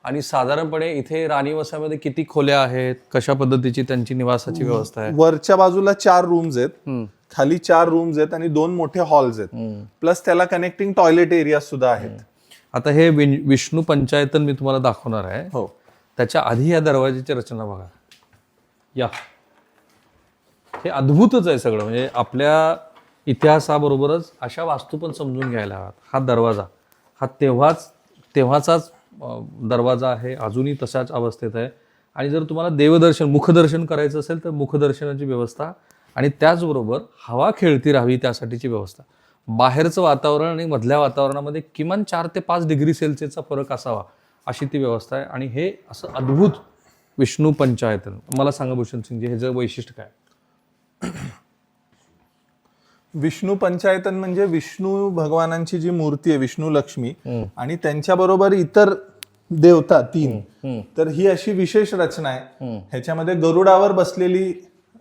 आणि साधारणपणे इथे राणीवसामध्ये किती खोल्या आहेत, कशा पद्धतीची त्यांची निवासाची व्यवस्था आहे? वरच्या बाजूला 4 रूम्स आहेत, खाली 4 रूम्स आहेत आणि 2 मोठे हॉल्स आहेत, प्लस त्याला कनेक्टिंग टॉयलेट एरिया सुद्धा आहेत. आता हे विष्णू पंचायतन मी तुम्हाला दाखवणार आहे. हो, त्याच्या आधी या दरवाजाची रचना बघा. या हे अद्भुतच आहे सगळं. म्हणजे आपल्या इतिहासाबरोबरच अशा वास्तू पण समजून घ्यायला हव्यात. हा दरवाजा हा तेव्हाचाच दरवाजा आहे, अजूनही तशाच अवस्थेत आहे. आणि जर तुम्हाला देवदर्शन, मुखदर्शन करायचं असेल तर मुखदर्शनाची व्यवस्था आणि त्याचबरोबर हवा खेळती राहावी त्यासाठीची व्यवस्था. बाहेरचं वातावरण आणि मधल्या वातावरणामध्ये किमान 4 ते 5 डिग्री सेल्सिअसचा फरक असावा अशी ती व्यवस्था आहे. आणि हे असं अद्भुत विष्णू पंचायतन. मला सांगा भूषण सिंगजी, हे जर वैशिष्ट्य काय? विष्णू पंचायतन म्हणजे विष्णू भगवानांची जी मूर्ती आहे, विष्णू लक्ष्मी आणि त्यांच्याबरोबर इतर देवता 3, तर ही अशी विशेष रचना आहे. ह्याच्यामध्ये गरुडावर बसलेली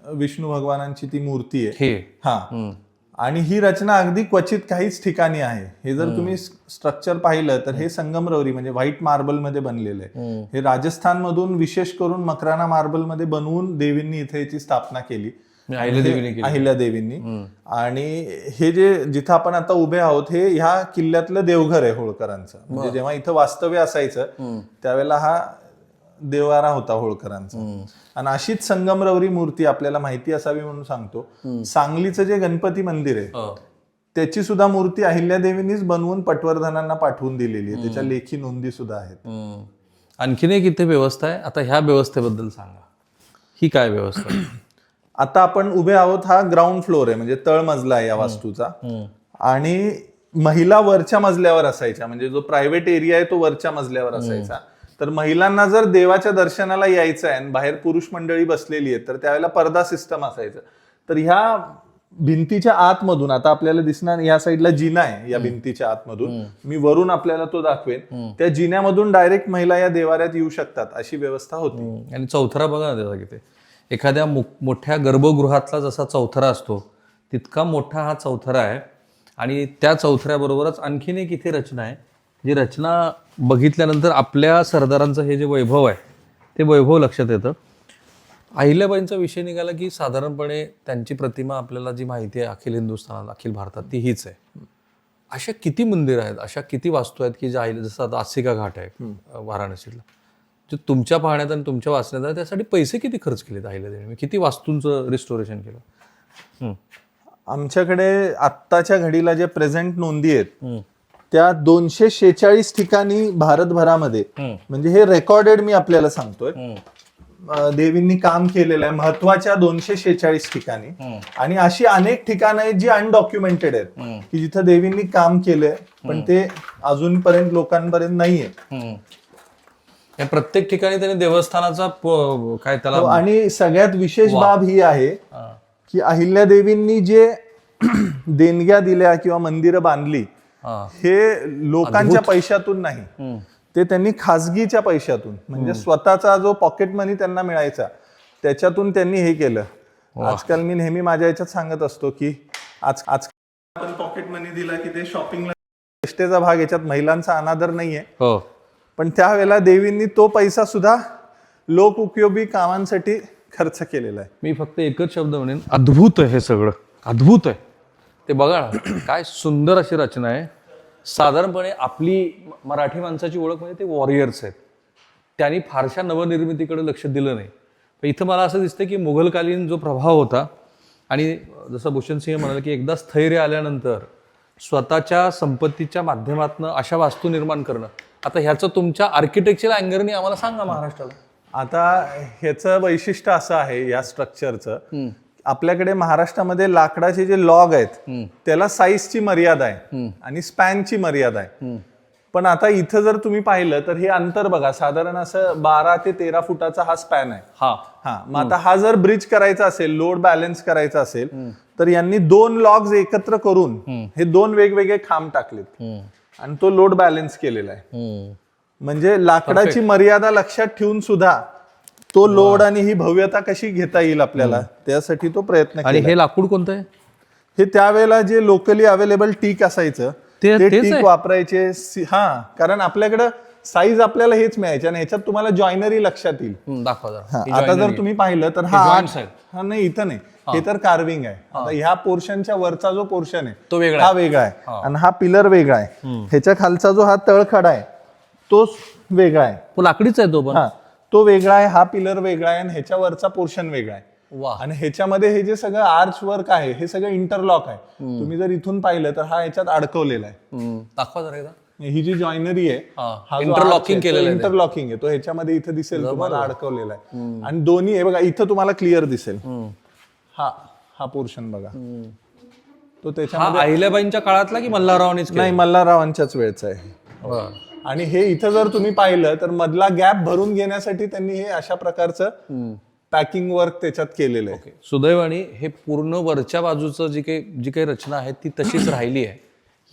विष्णू भगवानांची ती मूर्ती आहे. हे हा, आणि ही रचना अगदी क्वचित काहीच ठिकाणी आहे. हे जर तुम्ही स्ट्रक्चर पाहिलं तर हे संगमरवरी म्हणजे व्हाईट मार्बल मध्ये बनलेलं आहे. हे राजस्थान मधून विशेष करून मकराना मार्बल मध्ये बनवून देवींनी इथे याची स्थापना केली, अहिल्यादेवींनी. आणि हे जे जिथं आपण आता उभे आहोत हे ह्या किल्ल्यातलं देवघर आहे होळकरांचं. म्हणजे जेव्हा इथं वास्तव्य असायचं त्यावेळेला हा देवारा होता होळकरांचा. आणि अशीच संगमरवरी मूर्ती आपल्याला माहिती असावी म्हणून सांगतो, सांगलीचं जे गणपती मंदिर आहे त्याची सुद्धा मूर्ती अहिल्यादेवींनीच बनवून पटवर्धनांना पाठवून दिलेली आहे. त्याच्या लेखी नोंदी सुद्धा आहेत. आणखीन एक इथे व्यवस्था आहे. आता ह्या व्यवस्थेबद्दल सांगा, ही काय व्यवस्था आहे? आता आपण उभे आहोत, हा ग्राउंड फ्लोर आहे म्हणजे तळमजला आहे या वास्तूचा. आणि महिला वरच्या मजल्यावर असायच्या, म्हणजे जो प्रायव्हेट एरिया आहे तो वरच्या मजल्यावर असायचा. तर महिलांना जर देवाच्या दर्शनाला यायचं आहे आणि बाहेर पुरुष मंडळी बसलेली आहेत तर त्यावेळेला पडदा सिस्टम असायचं. तर ह्या भिंतीच्या आतमधून आता आपल्याला दिसणार, या साईडला जिना आहे या भिंतीच्या आतमधून, मी वरून आपल्याला तो दाखवेन. त्या जिन्यामधून डायरेक्ट महिला या देवाऱ्यात येऊ शकतात अशी व्यवस्था होती. आणि चौथरा बघा ना त्याचा किती, एखाद्या मोठ्या गर्भगृहातला जसा चौथरा असतो तितका मोठा हा चौथरा आहे. आणि त्या चौथऱ्याबरोबरच आणखीन एक इथे रचना आहे, जी रचना बघितल्यानंतर आपल्या सरदारांचं हे जे वैभव आहे ते वैभव लक्षात येतं. अहिल्याबाईंचा विषय निघाला की साधारणपणे त्यांची प्रतिमा आपल्याला जी माहिती आहे अखिल हिंदुस्थानात, अखिल भारतात, ती हीच आहे. अशा किती मंदिरं आहेत, अशा किती वास्तू आहेत की ज्या जसं आता आसिका घाट आहे वाराणसीला, जे तुमच्या पाहण्यात आणि तुमच्या वाचण्यात आहे, त्यासाठी पैसे किती खर्च केलेत अहिल्यादेवीने, किती वास्तूंचं रिस्टोरेशन केलं? आमच्याकडे आत्ताच्या घडीला जे प्रेझेंट नोंदी आहेत त्या 246 ठिकाणी भारतभरामध्ये, म्हणजे हे रेकॉर्डेड मी आपल्याला सांगतोय, देवींनी काम केलेलं आहे महत्वाच्या 246 ठिकाणी. आणि अशी अनेक ठिकाणं आहेत जी अनडॉक्युमेंटेड आहेत की जिथं देवींनी काम केलंय पण ते अजूनपर्यंत लोकांपर्यंत नाहीये. प्रत्येक ठिकाणी त्यांनी देवस्थानाचा काय त्याला, आणि सगळ्यात विशेष बाब ही आहे की अहिल्यादेवींनी जे देणग्या दिल्या किंवा मंदिरं बांधली हे लोकांच्या पैशातून नाही, ते त्यांनी खासगीच्या पैशातून, म्हणजे स्वतःचा जो पॉकेट मनी त्यांना मिळायचा त्याच्यातून त्यांनी हे केलं. आजकाल मी नेहमी माझ्या याच्यात सांगत असतो की आज आपण पॉकेट मनी दिला की ते शॉपिंगला, चेष्टेचा भाग याच्यात महिलांचा अनादर नाहीये, पण त्यावेळेला देवींनी तो पैसा सुद्धा लोक उपयोगी कामांसाठी खर्च केलेला आहे. मी फक्त एकच शब्द म्हणेन, अद्भुत आहे हे सगळं, अद्भुत आहे. ते बघा ना, काय सुंदर अशी रचना आहे. साधारणपणे आपली मराठी माणसाची ओळख म्हणजे ते वॉरियर्स आहेत, त्यांनी फारशा नवनिर्मितीकडे लक्ष दिलं नाही. पण इथं मला असं दिसतं की मुघलकालीन जो प्रभाव होता, आणि जसं भूषण सिंह म्हणाले की एकदा स्थैर्य आल्यानंतर स्वतःच्या संपत्तीच्या माध्यमातून अशा वास्तू निर्माण करणं. आता ह्याचं तुमच्या आर्किटेक्चर अँगरनी आम्हाला सांगा महाराष्ट्राला. आता ह्याचं वैशिष्ट्य असं आहे या स्ट्रक्चरचं, आपल्याकडे महाराष्ट्रामध्ये लाकडाचे जे लॉग आहेत त्याला साईजची मर्यादा आहे आणि स्पॅनची मर्यादा आहे. पण आता इथं जर तुम्ही पाहिलं तर हे अंतर बघा, साधारण असं 12 ते 13 फुटाचा हा स्पॅन आहे. मग आता हा जर ब्रिज करायचा असेल, लोड बॅलन्स करायचा असेल, तर यांनी 2 लॉग्स एकत्र करून हे 2 वेगवेगळे खांब टाकलेत आणि तो लोड बॅलन्स केलेला आहे. म्हणजे लाकडाची मर्यादा लक्षात ठेवून सुद्धा तो लोड आणि ही भव्यता कशी घेता येईल आपल्याला, त्यासाठी तो प्रयत्न केला. आणि हे लाकूड कोणतं आहे? हे त्यावेळेला जे लोकली अवेलेबल टीक असायचं ते टीक वापरायचे. कारण आपल्याकडे साईज आपल्याला हेच मिळायचे आणि ह्याच्यात तुम्हाला जॉइनरी लक्षात येईल. आता जर तुम्ही पाहिलं तर हा नाही, इथं नाही, हे तर कार्विंग आहे. आता ह्या पोर्शनच्या वरचा जो पोर्शन आहे तो हा वेगळा आहे आणि हा पिलर वेगळा आहे. ह्याच्या खालचा जो हा तळखडा आहे तो वेगळा आहे, तो लाकडीच आहे, तो पण तो वेगळा आहे. हा पिलर वेगळा आहे आणि ह्याच्यावरचा पोर्शन वेगळा आहे. आणि ह्याच्यामध्ये हे जे सगळं आर्च वर्क आहे हे सगळं इंटरलॉक आहे. तुम्ही जर इथून पाहिलं तर हा ह्याच्यात अडकवलेला आहे. दाखवा जरा एकदा. ही जी जॉइनरी आहे, हा इंटरलॉकिंग केलेलं आहे, इंटरलॉकिंग आहे, तो ह्याच्यामध्ये इथं दिसेल तुम्हाला अडकवलेला आहे. आणि दोन्ही हे बघा इथं तुम्हाला क्लिअर दिसेल, हा पोर्शन बघा तो त्याच्यामध्ये. अहिल्याबाईंच्या काळातला की मल्हाररावांनीच? नाही, मल्हाररावांच्याच वेळचा आहे. आणि हे इथं जर तुम्ही पाहिलं तर मधला गॅप भरून घेण्यासाठी त्यांनी हे अशा प्रकारचं पॅकिंग वर्क त्याच्यात केलेलं आहे. सुदैवाने हे पूर्ण वरच्या बाजूचं जी काही रचना आहे ती तशीच राहिली आहे.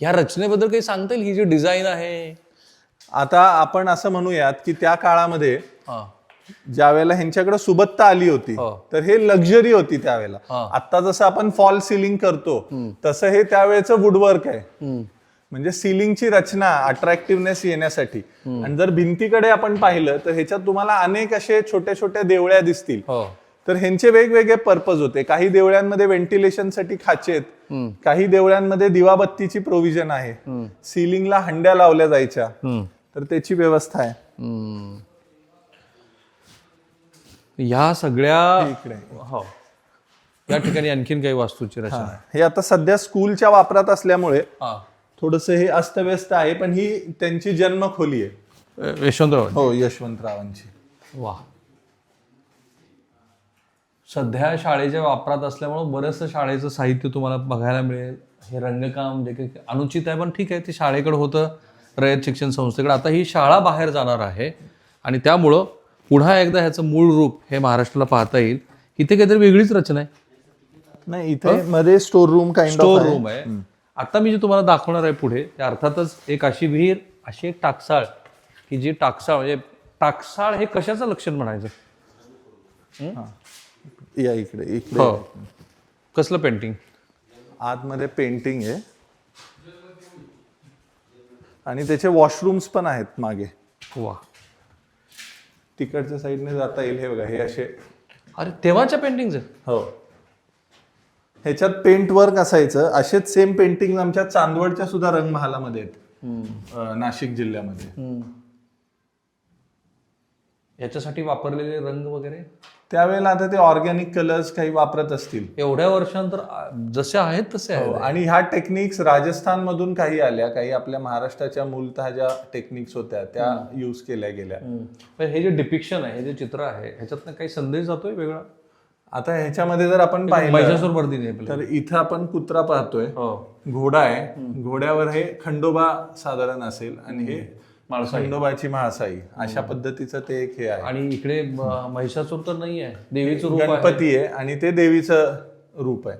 या रचनेबद्दल काही सांगता येईल? ही जी डिझाईन आहे, आता आपण असं म्हणूयात की त्या काळामध्ये ज्या वेळेला ह्यांच्याकडे सुबत्ता आली होती हो. तर हे लक्झरी होती त्यावेळेला. आता जसं आपण फॉल सिलिंग करतो तसं हे त्यावेळेचं वुडवर्क आहे. म्हणजे सिलिंगची रचना अट्रॅक्टिव्हनेस येण्यासाठी. आणि जर भिंतीकडे आपण पाहिलं तर ह्याच्यात तुम्हाला अनेक असे छोट्या छोट्या देवळ्या दिसतील. हो. तर ह्यांचे वेगवेगळे पर्पज होते. काही देवळ्यांमध्ये व्हेंटिलेशनसाठी खाचे आहेत, काही देवळ्यांमध्ये दिवाबत्तीची प्रोव्हिजन आहे, सिलिंगला हंड्या लावल्या जायच्या, तर त्याची व्यवस्था आहे. ह्या सगळ्या इकडे हो या ठिकाणी आणखीन काही वास्तूची रचना आहे. हे आता सध्या स्कूलच्या वापरात असल्यामुळे हा. थोडंसं हे अस्तव्यस्त आहे, पण ही त्यांची जन्मखोली आहे. यशवंतराव. हो, यशवंतरावांची. वा. सध्या शाळेच्या वापरात असल्यामुळे बरंचसं शाळेचं साहित्य तुम्हाला बघायला मिळेल. हे रंगकाम जे काही अनुचित आहे, पण ठीक आहे, ते शाळेकडे होतं, रयत शिक्षण संस्थेकडे. आता ही शाळा बाहेर जाणार आहे आणि त्यामुळं पुन्हा एकदा ह्याचं मूळ रूप हे महाराष्ट्राला पाहता येईल. इथे काहीतरी वेगळीच रचना आहे. नाही, इथे मध्ये स्टोर रूम स्टोर रूम आहे. आता मी जे तुम्हाला दाखवणार आहे पुढे, ते अर्थातच एक अशी विहीर, अशी एक टाकसाळ, की जी टाकसाळ म्हणजे टाकसाळ हे कशाचं लक्षण म्हणायचं? या इकडे इकडे हो. कसलं पेंटिंग? आतमध्ये पेंटिंग आहे आणि त्याचे वॉशरूम्स पण आहेत मागे. वा. तिकडच्या साईडने जाता येईल. हे बघा, हे असे. अरे तेव्हाच्या पेंटिंगचं. हो, ह्याच्यात पेंट वर्क असायचं. असेच सेम पेंटिंग आमच्या चांदवडच्या सुद्धा रंगमहालामध्ये आहेत, नाशिक जिल्ह्यामध्ये. याच्यासाठी वापरलेले रंग वगैरे त्यावेळेला आता ते ऑर्गॅनिक कलर्स काही वापरत असतील. एवढ्या वर्षांतर जसे आहेत तसे आहेत. आणि ह्या टेक्निक्स राजस्थान मधून काही आल्या, काही आपल्या महाराष्ट्राच्या मूलतः ज्या टेक्निक्स होत्या त्या युज केल्या गेल्या. पण हे जे डिपिक्शन आहे, हे जे चित्र आहे, ह्याच्यातनं काही संदेश जातोय वेगळा? आता ह्याच्यामध्ये जर आपण पाहिलं महिषासुरमर्दिनी आहे तर इथं आपण कुत्रा पाहतोय, हो. घोडा आहे, घोड्यावर हे खंडोबा साधारण असेल आणि हे खंडोबाची म्हाळसाई. अशा पद्धतीचं ते एक हे आहे. आणि इकडे महिषासुर तर नाही आहे, देवीचं रूप आहे. गणपती आहे आणि ते देवीचं रूप आहे.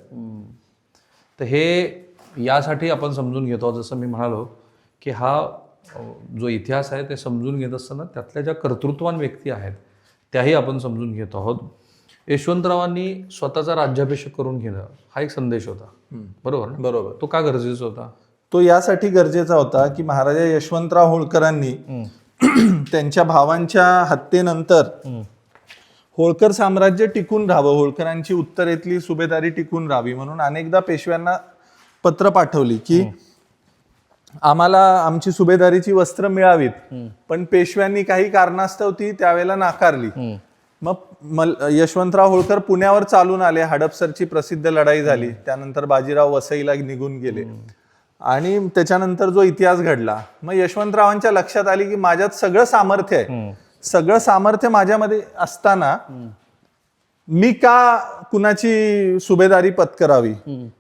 तर हे यासाठी आपण समजून घेतो, जसं मी म्हणालो की हा जो इतिहास आहे ते समजून घेत असताना त्यातल्या ज्या कर्तृत्वान व्यक्ती आहेत त्याही आपण समजून घेतो आहोत. यशवंतरावांनी स्वतःचा राज्याभिषेक करून घेणं हा एक संदेश होता, बरोबर ना? बरोबर. तो का गरजेचा होता? तो यासाठी गरजेचा होता की महाराजा यशवंतराव होळकरांनी त्यांच्या भावांच्या हत्येनंतर होळकर साम्राज्य टिकून राहावं, होळकरांची उत्तरेतली सुभेदारी टिकून राहावी म्हणून अनेकदा पेशव्यांना पत्र पाठवली की आम्हाला आमची सुभेदारीची वस्त्र मिळावीत. पण पेशव्यांनी काही कारणास्तव ती त्यावेळेला नाकारली. मग यशवंतराव होळकर पुण्यावर चालून आले. हडपसरची प्रसिद्ध लढाई झाली. त्यानंतर बाजीराव वसईला निघून गेले आणि त्याच्यानंतर जो इतिहास घडला, मग यशवंतरावांच्या लक्षात आली की माझ्यात सगळं सामर्थ्य आहे, सगळं सामर्थ्य माझ्यामध्ये असताना मी का कुणाची सुभेदारी पत्करावी.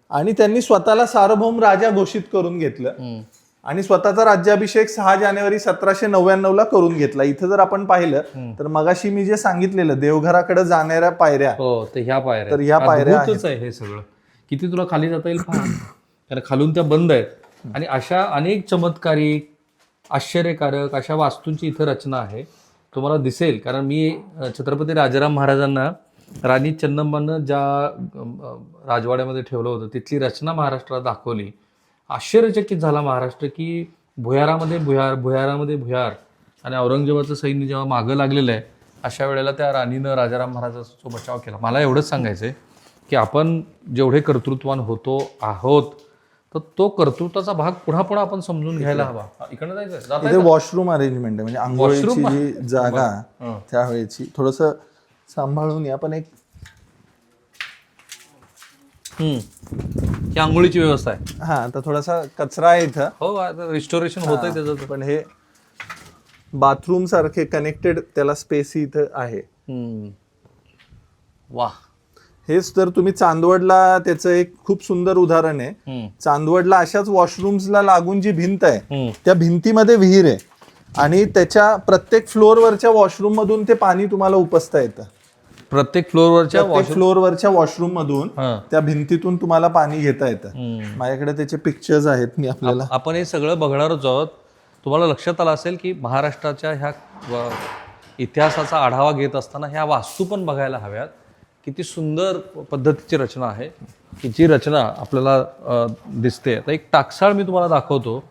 आणि त्यांनी स्वतःला सार्वभौम राजा घोषित करून घेतलं आणि स्वतःचा राज्याभिषेक 6 जानेवारी 1799 ला करून घेतला. इथं जर आपण पाहिलं तर मगाशी मी जे सांगितलेलं देवघराकडे जाणाऱ्या पायऱ्या, हो, तर ह्या पायऱ्या, तर ह्या पायऱ्या आहे. हे सगळं किती तुला खाली जाता येईल पहा, कारण खालून त्या बंद आहेत. आणि अशा अनेक चमत्कारिक आश्चर्यकारक अशा वास्तूंची इथं रचना आहे, तुम्हाला दिसेल. कारण मी छत्रपती राजाराम महाराजांना राणी चन्नम्मानं ज्या राजवाड्यामध्ये ठेवलं होतं तिथली रचना महाराष्ट्राला दाखवली. आश्चर्यचकित झाला महाराष्ट्र की भुयारामध्ये भुयार आणि औरंगजेबाचं सैन्य जेव्हा मागं लागलेलं आहे अशा वेळेला त्या राणीनं राजाराम महाराजांचा बचाव केला. मला एवढंच सांगायचं आहे की आपण जेवढे कर्तृत्वान आहोत तर तो कर्तृत्वाचा भाग पुन्हा आपण समजून घ्यायला हवा. इकडनं जायचं वॉशरूम अरेंजमेंट आहे, म्हणजे आंघोळीची जी जागा त्यावेळेची थोडस सांभाळून या. पण एक ही आंघोळीची व्यवस्था आहे. हा, आता थोडासा कचरा आहे इथं. हो, आता रिस्टोरेशन होत आहे त्याचं. पण हे बाथरूम सारखे कनेक्टेड त्याला स्पेस इथं आहे. वा. हेच तर तुम्ही चांदवडला त्याचं एक खूप सुंदर उदाहरण आहे. चांदवडला अशाच वॉशरूम्सला लागून जी भिंत आहे त्या भिंतीमध्ये विहीर आहे आणि त्याच्या प्रत्येक फ्लोअरवरच्या वॉशरूम मधून ते पाणी तुम्हाला उपसता येतं. प्रत्येक फ्लोअरवरच्या वॉशरूम मधून त्या भिंतीतून तुम्हाला पाणी घेता येतं. माझ्याकडे त्याचे पिक्चर्स आहेत. मी आपल्याला आपण हे सगळं बघणारच आहोत. तुम्हाला लक्षात आलं असेल की महाराष्ट्राच्या ह्या इतिहासाचा आढावा घेत असताना ह्या वास्तू पण बघायला हव्यात. किती सुंदर पद्धतीची रचना आहे की जी रचना आपल्याला दिसते. आता एक टाकसाळ मी तुम्हाला दाखवतो.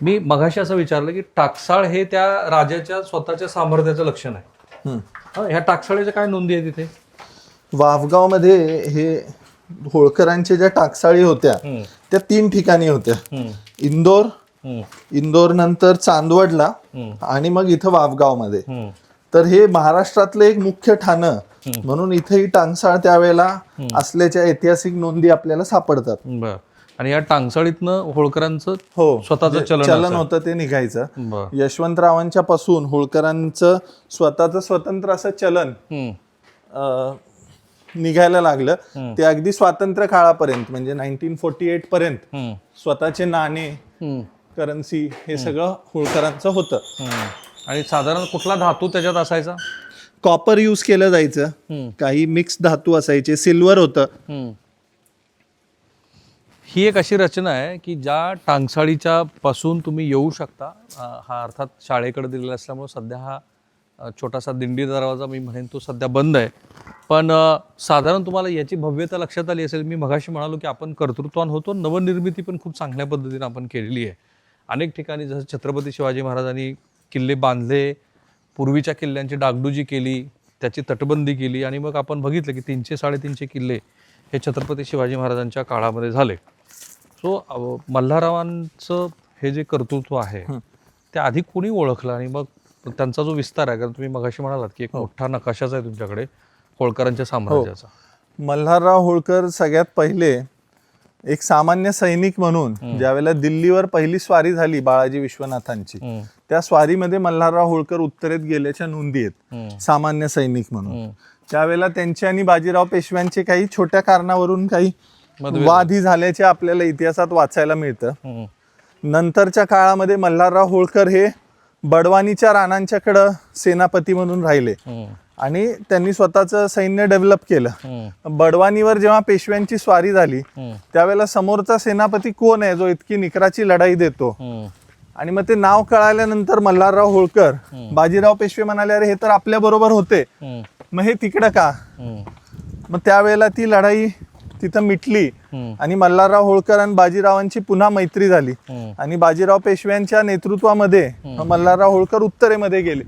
मी मघाशी असं विचारलं की टाकसाळ हे त्या राजाच्या स्वतःच्या सामर्थ्याचं लक्षण आहे. ह्या टाकसाळीच्या काय नोंदी आहे तिथे? वाफगावमध्ये हे होळकरांच्या ज्या टाकसाळी होत्या त्या 3 ठिकाणी होत्या. इंदोर नंतर चांदवडला आणि मग इथं वाफगावमध्ये. तर हे महाराष्ट्रातलं एक मुख्य ठाणं म्हणून इथे ही टांगसाळ त्यावेळेला असल्याच्या ऐतिहासिक नोंदी आपल्याला सापडतात. बरं. आणि या टांगसाळीतनं होळकरांचं स्वतःचं चलन होतं ते निघायचं. यशवंतरावांच्या पासून होळकरांचं स्वतःचं स्वतंत्र असं चलन निघायला लागलं. ते अगदी स्वातंत्र्य काळापर्यंत म्हणजे 1948 पर्यंत स्वतःचे नाणे, करन्सी हे सगळं होळकरांचं होतं. आणि साधारण कुठला धातू त्याच्यात असायचा? कॉपर यूज केलं जायचं, काही मिक्स धातू असायचे, सिल्वर होतं. ही एक अशी रचना आहे की ज्या टांगसाळीच्या पासून तुम्ही येऊ शकता. हा अर्थात शाळेकडे दिलेला असल्यामुळे सध्या हा छोटासा दिंडी दरवाजा मी म्हणेन तो सध्या बंद आहे. पण साधारण तुम्हाला याची भव्यता लक्षात आली असेल. मी मगाशी म्हणालो की आपण कर्तृत्वान होतो, नवनिर्मिती पण खूप चांगल्या पद्धतीने आपण केलेली आहे. अनेक ठिकाणी जसं छत्रपती शिवाजी महाराजांनी किल्ले बांधले, पूर्वीच्या किल्ल्यांची डागडुजी केली, त्याची तटबंदी केली आणि मग आपण बघितलं की 300-350 किल्ले हे छत्रपती शिवाजी महाराजांच्या काळामध्ये झाले. सो मल्हाररावांचं हे जे कर्तृत्व आहे ते आधी कोणी ओळखलं आणि मग त्यांचा जो विस्तार आहे, कारण तुम्ही मगाशी म्हणालात की एक मोठा नकाशाच आहे तुमच्याकडे होळकरांच्या साम्राज्याचा. मल्हारराव होळकर सगळ्यात पहिले एक सामान्य सैनिक म्हणून ज्यावेळेला दिल्लीवर पहिली स्वारी झाली बाळाजी विश्वनाथांची, त्या स्वारीमध्ये मल्हारराव होळकर उत्तरेत गेल्याच्या नोंदी आहेत सामान्य सैनिक म्हणून. त्यावेळेला त्यांचे आणि बाजीराव पेशव्यांचे काही छोट्या कारणावरून काही वादही झाल्याचे आपल्याला इतिहासात वाचायला मिळतं. नंतरच्या काळामध्ये मल्हारराव होळकर हे बडवानीच्या राणांच्याकडं सेनापती म्हणून राहिले आणि त्यांनी स्वतःचं सैन्य डेव्हलप केलं. बडवानीवर जेव्हा पेशव्यांची स्वारी झाली त्यावेळेला समोरचा सेनापती कोण आहे जो इतकी निकराची लढाई देतो, आणि मग ते नाव कळाल्यानंतर मल्हारराव होळकर, बाजीराव पेशवे म्हणाले अरे हे तर आपल्या बरोबर होते, मग हे तिकडं का? मग त्यावेळेला ती लढाई तिथं मिटली आणि मल्हारराव होळकर आणि बाजीरावांची पुन्हा मैत्री झाली आणि बाजीराव पेशव्यांच्या नेतृत्वामध्ये मल्हारराव होळकर उत्तरेमध्ये गेले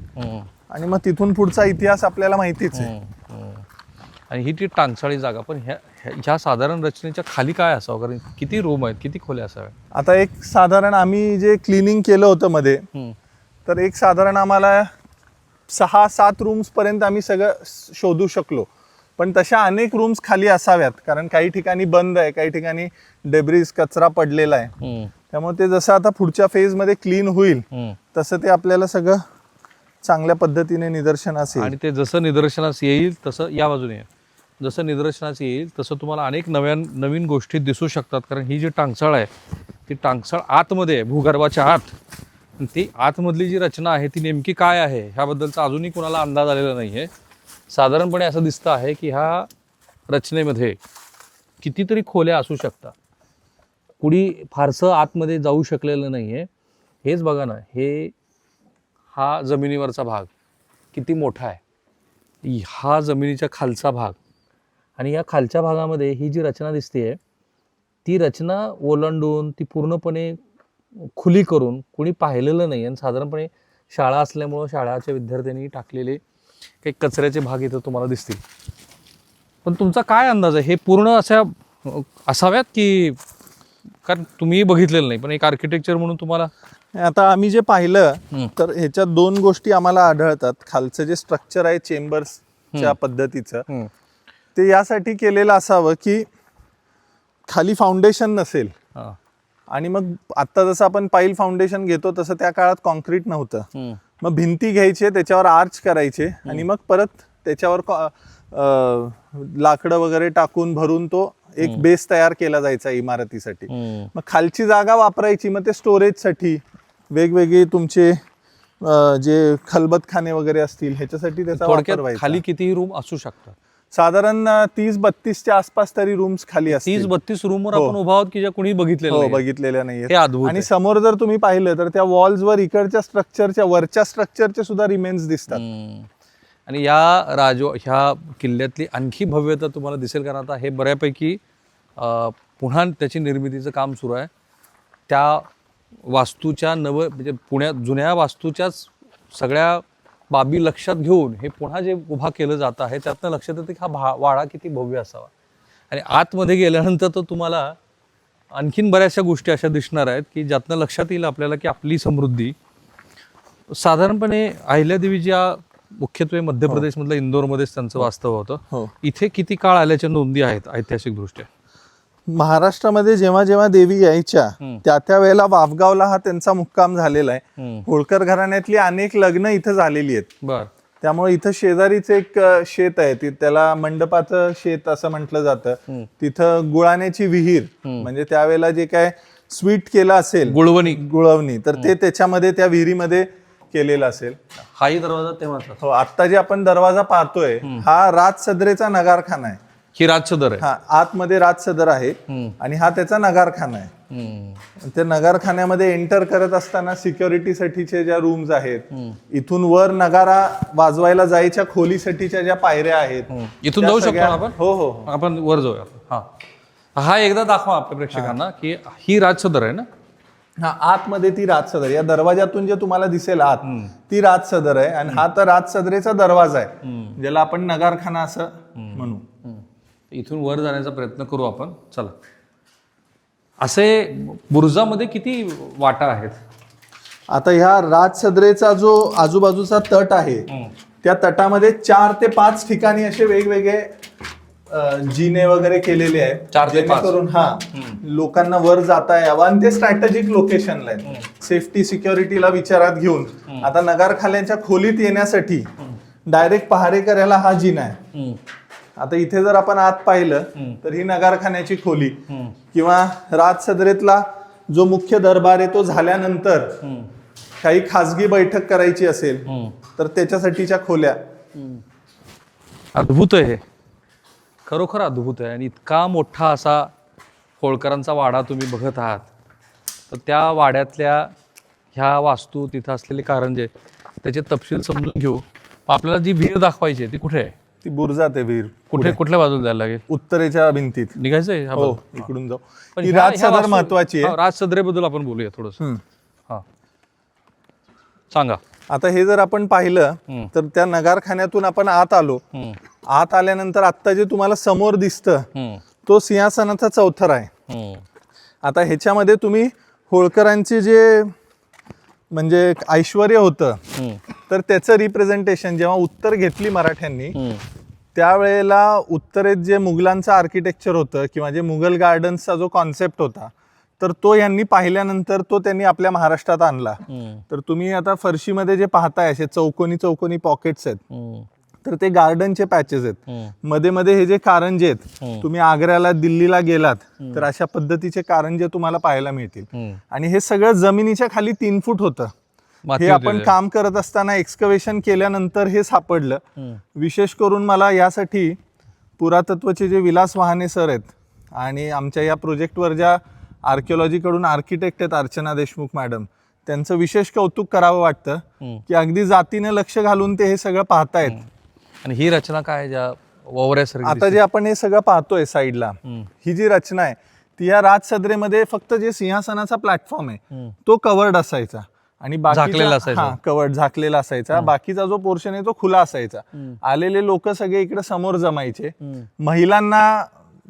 आणि मग तिथून पुढचा इतिहास आपल्याला माहितीच आहे. आणि ही ती टांगसाळी जागा. पण ह्या साधारण रचनेच्या खाली काय असावं, कारण किती रूम आहेत, किती खोल्या असाव्या? आता एक साधारण आम्ही जे क्लिनिंग केलं होतं मध्ये, तर एक साधारण आम्हाला 6-7 रूम्स पर्यंत आम्ही सगळं शोधू शकलो. पण तशा अनेक रूम्स खाली असाव्यात, कारण काही ठिकाणी बंद आहे, काही ठिकाणी डेब्रिज कचरा पडलेला आहे. त्यामुळे ते जसं आता पुढच्या फेजमध्ये क्लीन होईल तसं ते आपल्याला सगळं चांगल्या पद्धतीने निदर्शनास येईल. आणि ते जसं निदर्शनास येईल तसं या बाजूने जसं निदर्शनास येईल तसं तुम्हाला अनेक नवीन गोष्टी दिसू शकतात. कारण ही जी टांगसाळ आहे ती टांगसाळ आतमध्ये आहे, भूगर्भाच्या आत. ती आतमधली जी रचना आहे ती नेमकी काय आहे ह्याबद्दलचा अजूनही कोणाला अंदाज आलेला नाही आहे. साधारणपणे असं दिसतं आहे की ह्या रचनेमध्ये कितीतरी खोल्या असू शकतात. कुणी फारसं आतमध्ये जाऊ शकलेलं नाही आहे. हेच बघा ना, हा जमिनीवरचा भाग किती मोठा आहे, हा जमिनीच्या खालचा भाग, आणि या खालच्या भागामध्ये ही जी रचना दिसते ती रचना ओलांडून ती पूर्णपणे खुली करून कुणी पाहिलेलं नाही. आणि साधारणपणे शाळा असल्यामुळं शाळाच्या विद्यार्थ्यांनी टाकलेले काही कचऱ्याचे भाग इथं तुम्हाला दिसतील. पण तुमचा काय अंदाज आहे, हे पूर्ण अशा असाव्यात की, कारण तुम्ही बघितलेलं नाही पण एक आर्किटेक्चर म्हणून तुम्हाला? आता आम्ही जे पाहिलं तर ह्याच्यात 2 गोष्टी आम्हाला आढळतात. खालचं जे स्ट्रक्चर आहे चेंबर्सच्या पद्धतीचं, ते यासाठी केलेलं असावं की खाली फाउंडेशन नसेल. आणि मग आता जसं आपण पाईल फाउंडेशन घेतो तसं त्या काळात कॉन्क्रीट नव्हतं. मग भिंती घ्यायचे, त्याच्यावर आर्च करायचे आणि मग परत त्याच्यावर लाकडं वगैरे टाकून भरून तो एक बेस तयार केला जायचा इमारतीसाठी. मग खालची जागा वापरायची मग ते स्टोरेजसाठी, वेगवेगळे तुमचे जे खलबतखाने वगैरे असतील ह्याच्यासाठी त्याचा वापर व्हायचा. खाली किती रूम असू शकतात? साधारण 30-32च्या आसपास तरी रूम्स खाली असतील. 30-32 रूमवर आपण उभा आहोत की ज्या कोणी बघितलेल्या नाहीये. आणि समोर जर तुम्ही पाहिलं तर त्या वॉल्सवर इकडच्या स्ट्रक्चरच्या वरच्या स्ट्रक्चरचे सुद्धा रिमेन्स दिसतात. आणि ह्या किल्ल्यातली आणखी भव्यता तुम्हाला दिसेल, कारण आता हे बऱ्यापैकी पुन्हा त्याची निर्मितीचं काम सुरू आहे. त्या वास्तूच्या म्हणजे जुन्या वास्तूच्याच सगळ्या बाबी लक्षात घेऊन हे पुन्हा जे उभा केलं जात आहे त्यातनं लक्षात येतं की हा वाडा किती भव्य असावा. आणि आतमध्ये गेल्यानंतर तर तुम्हाला आणखीन बऱ्याचशा गोष्टी अशा दिसणार आहेत की ज्यातनं लक्षात येईल आपल्याला की आपली समृद्धी साधारणपणे अहिल्यादेवीच्या मुख्यत्वे मध्य प्रदेशमधल्या इंदोरमध्येच त्यांचं वास्तव होतं. इथे किती काळ आल्याच्या नोंदी आहेत ऐतिहासिक दृष्ट्या? महाराष्ट्रामध्ये जेव्हा जेव्हा देवी यायच्या त्या वेळेला वाफगावला हा त्यांचा मुक्काम झालेला आहे. होळकर घराण्यातली अनेक लग्न इथं झालेली आहेत. बर. त्यामुळे इथं शेजारीच एक शेत आहे, त्याला मंडपाचं शेत असं म्हटलं जातं. तिथं गुळाण्याची विहीर, म्हणजे त्यावेळेला जे काय स्वीट केलं असेल गुळवणी तर ते त्याच्यामध्ये त्या विहिरीमध्ये केलेलं असेल. हाही दरवाजा तेव्हाचा. हो, आता जे आपण दरवाजा पाहतोय हा राजसदरेचा नगारखाना आहे. ही राजसदर आहे. हा, आतमध्ये राजसदर आहे आणि हा त्याचा नगारखाना आहे. त्या नगारखान्यामध्ये एंटर करत असताना सिक्युरिटीसाठीचे ज्या रूम्स आहेत, इथून वर नगारा वाजवायला जायच्या खोलीसाठीच्या ज्या पायऱ्या आहेत, इथून जाऊ शकतो आपण. हो हो, आपण वर जाऊया. हा एकदा दाखवा आपल्या प्रेक्षकांना की ही राजसदर आहे ना. हा, आतमध्ये ती राजसदर, या दरवाजातून जे तुम्हाला दिसेल आत ती राजसदर आहे. आणि हा तर राजसदरेचा दरवाजा आहे, ज्याला आपण नगारखाना असं म्हणू. इथून वर जाण्याचा प्रयत्न करू आपण. चला. असे बुरुजामध्ये किती वाटा आहेत? आता ह्या राजसदरेचा जो आजूबाजूचा तट आहे त्या तटामध्ये 4 ते 5 ठिकाणी असे वेगवेगळे जिने वगैरे केलेले आहेत, 4 ते 5 जेणेकरून लोकांना वर जाता यावं. आणि ते स्ट्रॅटेजिक लोकेशनला आहेत, सेफ्टी सिक्युरिटीला विचारात घेऊन. आता नगारखान्याच्या खोलीत येण्यासाठी डायरेक्ट पहारेकऱ्याला हा जिना आहे. आता इथे जर आपण आत पाहिलं तर ही नगारखान्याची खोली किंवा राजसदरेतला जो मुख्य दरबार आहे तो झाल्यानंतर काही खासगी बैठक करायची असेल तर त्याच्यासाठीच्या खोल्या. अद्भुत आहे हे, खरोखर अद्भुत आहे. आणि इतका मोठा असा होळकरांचा वाडा तुम्ही बघत आहात, तर त्या वाड्यातल्या ह्या वास्तू, तिथं असलेले कारंजे, त्याचे तपशील समजून घेऊ. आपल्याला जी विहीर दाखवायची आहे ती कुठे आहे? ती बुरुजात आहे विहीर. कुठल्या बाजूला जायला लागेल? उत्तरेच्या भिंतीत निघायचंय. हो, इकडून जाऊ. ही राजसदर महत्वाची आहे. राजसदरेबद्दल आपण बोलूया थोडस. हा, सांगा. आता हे जर आपण पाहिलं तर त्या नगारखान्यातून आपण आत आलो. आत आल्यानंतर आता जे तुम्हाला समोर दिसतं तो सिंहासनाचा चौथरा आहे. आता ह्याच्यामध्ये तुम्ही होळकरांचे जे म्हणजे ऐश्वर्य होतं तर त्याचं रिप्रेझेंटेशन जेव्हा उत्तर घेतली मराठ्यांनी त्यावेळेला उत्तरेत जे मुघलांचं आर्किटेक्चर होतं किंवा जे मुघल गार्डन्सचा जो कॉन्सेप्ट होता तर तो यांनी पाहिल्यानंतर तो त्यांनी आपल्या महाराष्ट्रात आणला. तर तुम्ही आता फरशीमध्ये जे पाहताय असे चौकोनी चौकोनी पॉकेट्स आहेत तर ते गार्डनचे पॅचेस आहेत. मध्ये मध्ये हे जे कारंजे आहेत, तुम्ही आग्र्याला दिल्लीला गेलात तर अशा पद्धतीचे कारंजे तुम्हाला पाहायला मिळतील. आणि हे सगळं जमिनीच्या खाली 3 फूट होतं. हे आपण काम करत असताना एक्सकव्हेशन केल्यानंतर हे सापडलं. विशेष करून मला यासाठी पुरातत्वचे जे विलास वहाने सर आहेत आणि आमच्या या प्रोजेक्टवर ज्या आर्किओलॉजीकडून आर्किटेक्ट आहेत अर्चना देशमुख मॅडम, त्यांचं विशेष कौतुक करावं वाटतं की अगदी जातीनं लक्ष घालून ते हे सगळं पाहतायत. आणि ही रचना काय ज्या ओवऱ्यासारखी आता जे आपण हे सगळं पाहतोय साईडला, ही जी रचना आहे ती या राजसदरेमध्ये फक्त जे सिंहासनाचा प्लॅटफॉर्म आहे तो कवर्ड असायचा आणि कवर्ड झाकलेला असायचा. बाकीचा जो पोर्शन आहे तो खुला असायचा. आलेले लोक सगळे इकडे समोर जमायचे. महिलांना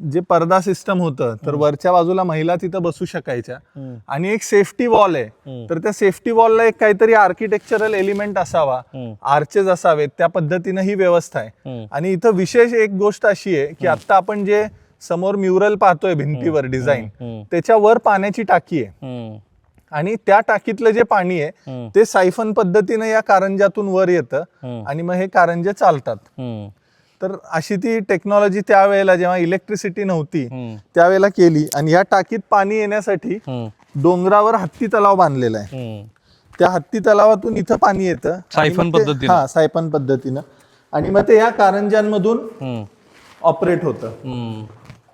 जे पर्दा सिस्टम होतं तर वरच्या बाजूला महिला तिथं बसू शकायच्या. आणि एक सेफ्टी वॉल आहे तर त्या सेफ्टी वॉलला एक काहीतरी आर्किटेक्चरल एलिमेंट असावा, आर्चेस असावेत, त्या पद्धतीनं ही व्यवस्था आहे. आणि इथं विशेष एक गोष्ट अशी आहे की आता आपण जे समोर म्युरल पाहतोय भिंतीवर डिझाईन, त्याच्यावर पाण्याची टाकी आहे आणि त्या टाकीतलं जे पाणी आहे ते सायफन पद्धतीनं या कारंजातून वर येतं आणि मग हे कारंजे चालतात. तर अशी ती टेक्नॉलॉजी त्यावेळेला जेव्हा इलेक्ट्रिसिटी नव्हती त्यावेळेला केली. आणि या टाकीत पाणी येण्यासाठी डोंगरावर हत्ती तलाव बांधलेला आहे. त्या हत्ती तलावातून इथं पाणी येतं सायफन पद्धतीनं. हा, सायफन पद्धतीनं. आणि मग ते या कारंजांमधून ऑपरेट होतं.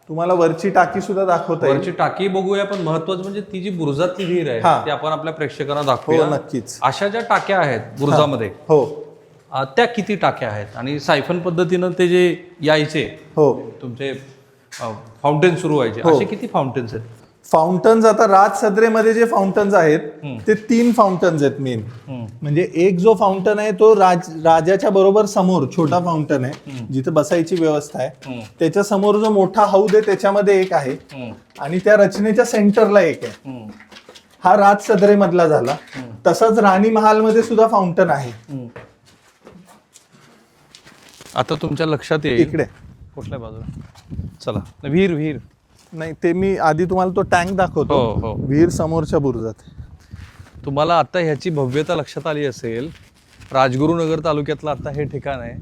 तुम्हाला वरची टाकी सुद्धा दाखवता येईल. वरची टाकी बघूया, पण महत्वाचं म्हणजे ती जी बुरुजातली विहीर आहे ती आपण आपल्या प्रेक्षकांना दाखवूया. नक्कीच. अशा ज्या टाक्या आहेत बुरुजामध्ये, हो, त्या किती टाक्या आहेत आणि सायफन पद्धतीनं ते जे यायचे हो, तुमचे फाउंटेन सुरू व्हायचे हो. असे किती फाउंटेन्स आहेत? फाउंटन्स आता राजसदरेमध्ये जे फाउंटन्स आहेत ते 3 फाउंटन्स आहेत मेन. म्हणजे एक जो फाउंटन आहे तो राजाच्या बरोबर समोर छोटा फाउंटन आहे जिथे बसायची व्यवस्था आहे. त्याच्या समोर जो मोठा हौद आहे त्याच्यामध्ये एक आहे आणि त्या रचनेच्या सेंटरला एक आहे. हा राजसदरेमधला झाला. तसाच राणी महालमध्ये सुद्धा फाउंटन आहे. आता तुमच्या लक्षात येईल इकडे कुठल्या बाजूला? चला विहीर विहीर नाही, ते मी आधी तुम्हाला तो टँक दाखवतो. हो, हो. विहीर समोरच्या बुरुजात. तुम्हाला आता ह्याची भव्यता लक्षात आली असेल. राजगुरुनगर तालुक्यातलं आता हे ठिकाण आहे,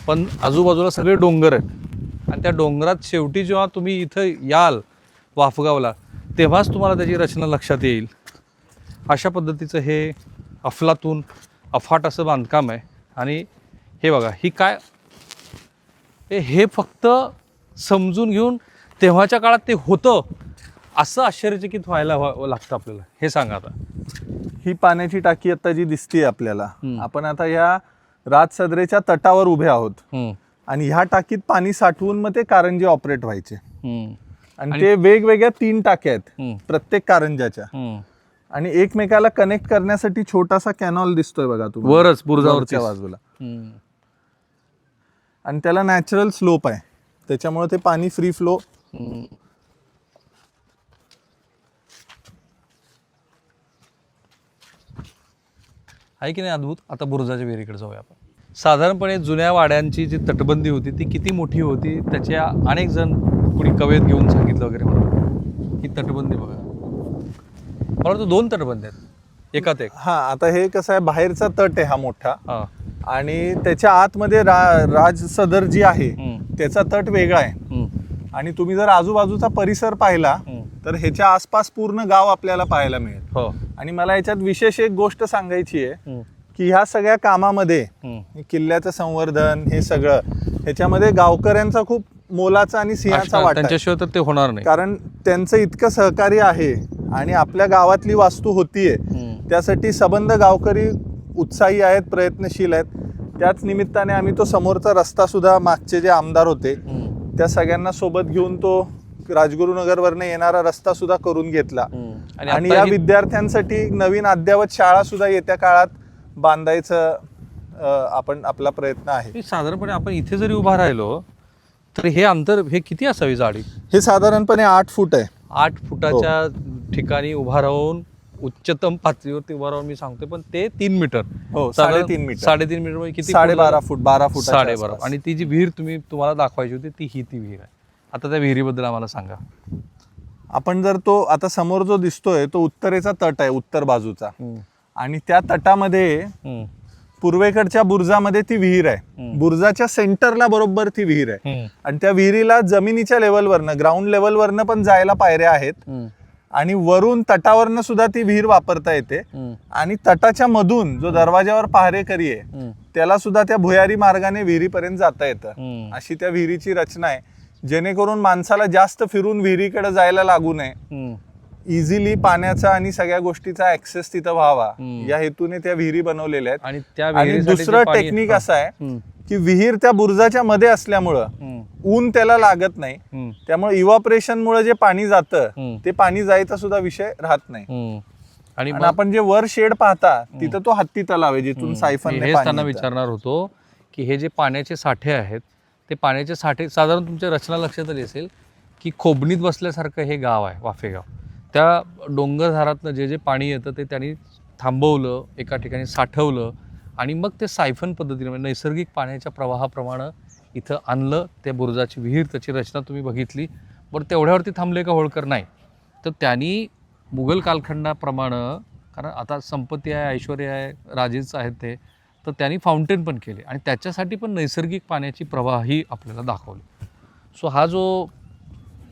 पण आजूबाजूला सगळे डोंगर आहेत आणि त्या डोंगरात शेवटी जेव्हा तुम्ही इथं याल वाफगावला तेव्हाच तुम्हाला त्याची रचना लक्षात येईल. अशा पद्धतीचं हे अफलातून अफाट असं बांधकाम आहे. आणि हे बघा ही काय, हे फक्त समजून घेऊन तेव्हाच्या काळात ते होतं असं आश्चर्यचकित व्हायला लागतं आपल्याला. हे सांगा आता. ही पाण्याची टाकी आता जी दिसतीये आपल्याला, आपण आता या राजसदरेच्या तटावर उभे आहोत आणि ह्या टाकीत पाणी साठवून मग ते कारंजे ऑपरेट व्हायचे. आणि ते वेगवेगळ्या 3 टाक्या आहेत प्रत्येक कारंजाच्या आणि एकमेकाला कनेक्ट करण्यासाठी छोटासा कॅनॉल दिसतोय बघा तुम्ही वरच बुरुजावरच्या बाजूला. आणि त्याला नॅचरल स्लोप आहे त्याच्यामुळे ते पाणी फ्री फ्लो. आहे की नाही अद्भुत. आता बुरुजाच्या विहिरीकडे जाऊया आपण. साधारणपणे जुन्या वाड्यांची जी तटबंदी होती ती किती मोठी होती त्याच्या अनेक जण कुणी कवेत घेऊन सांगितलं वगैरे मला. ही तटबंदी बघा, मला वाटतं 2 तटबंदी आहेत एकात एक. हा, आता हे कसं आहे, बाहेरचा तट आहे हा मोठा हा आणि त्याच्या आतमध्ये राजसदर जी आहे त्याचा तट वेगळा आहे. आणि तुम्ही जर आजूबाजूचा परिसर पाहिला तर ह्याच्या आसपास पूर्ण गाव आपल्याला पाहायला मिळेल. हो. आणि मला याच्यात विशेष एक गोष्ट सांगायची आहे की ह्या सगळ्या कामामध्ये किल्ल्याचं संवर्धन हे सगळं ह्याच्यामध्ये गावकऱ्यांचा खूप मोलाचा आणि सिंहाचा वाटा आहे. त्यांच्याशिवाय तर ते होणार नाही. कारण त्यांचं इतकं सहकार्य आहे आणि आपल्या गावातली वास्तू होतीये त्यासाठी सबंध गावकरी उत्साही आहेत, प्रयत्नशील आहेत. त्याच निमित्ताने आम्ही तो समोरचा रस्ता सुद्धा मागचे जे आमदार होते त्या सगळ्यांना सोबत घेऊन तो राजगुरुनगरवरनं येणारा रस्ता सुद्धा करून घेतला. आणि या विद्यार्थ्यांसाठी नवीन अद्ययावत शाळा सुद्धा येत्या काळात बांधायचं आपण आपला प्रयत्न आहे. साधारणपणे आपण इथे जरी उभा राहिलो तर हे अंतर हे किती असावी जाडी? हे साधारणपणे 8 फूट आहे. 8 फुटाच्या ठिकाणी उभा राहून उच्चतम पातळीवरती उभा राहून मी सांगतोय, पण ते 3 मीटर. हो, 3.5 मीटर. 3.5 मीटर म्हणजे किती? 12.5 फूट, 12 फूट. 12.5. आणि ती जी विहीर तुम्हाला दाखवायची होती ती विहीर आहे. आता त्या विहिरीबद्दल आम्हाला सांगा. आपण जर तो आता समोर जो दिसतोय तो उत्तरेचा तट आहे, उत्तर बाजूचा. आणि त्या तटामध्ये पूर्वेकडच्या बुरुजामध्ये ती विहीर आहे. बुरुजाच्या सेंटरला बरोबर ती विहीर आहे. आणि त्या विहिरीला जमिनीच्या लेवलवरनं, ग्राउंड लेवलवरनं पण जायला पायऱ्या आहेत आणि वरून तटावरनं सुद्धा ती विहीर वापरता येते. आणि तटाच्या मधून जो दरवाजावर पहारेकरी आहे त्याला सुद्धा त्या भुयारी मार्गाने विहिरीपर्यंत जाता येतं. अशी त्या विहिरीची रचना आहे जेणेकरून माणसाला जास्त फिरून विहिरीकडे जायला लागू नये. इझिली पाण्याचा आणि सगळ्या गोष्टीचा ऍक्सेस तिथं व्हावा या हेतूने त्या विहिरी बनवलेल्या आहेत. आणि दुसरं टेक्निक असं आहे की विहीर त्या बुरुजाच्या मध्ये असल्यामुळं ऊन त्याला लागत नाही, त्यामुळे इव्हॅपोरेशन मुळे जे पाणी जातं ते पाणी जायचा सुद्धा विषय राहत नाही. आणि आपण जे वर शेड पाहता तिथं तो हत्ती तलाव आहे जिथून सायफन. त्यांना विचारणार होतो की हे जे पाण्याचे साठे आहेत ते पाण्याचे साठे साधारण तुमच्या रचना लक्षात आली असेल की खोबणीत बसल्यासारखं हे गाव आहे वाफेगाव. त्या डोंगरधारातनं जे पाणी येतं ते त्यांनी थांबवलं, एका ठिकाणी साठवलं आणि मग ते सायफन पद्धतीने म्हणजे नैसर्गिक पाण्याच्या प्रवाहाप्रमाणे इथं आणलं. त्या बुरुजाची विहीर त्याची रचना तुम्ही बघितली. बरं तेवढ्यावरती थांबले का होळकर? नाही. तर त्यांनी मुघल कालखंडाप्रमाणे, कारण आता संपत्ती आहे, ऐश्वर्य आहे, राजेच आहेत ते, तर त्यांनी फाउंटेन पण केले आणि त्याच्यासाठी पण नैसर्गिक पाण्याची प्रवाही आपल्याला दाखवली. सो हा जो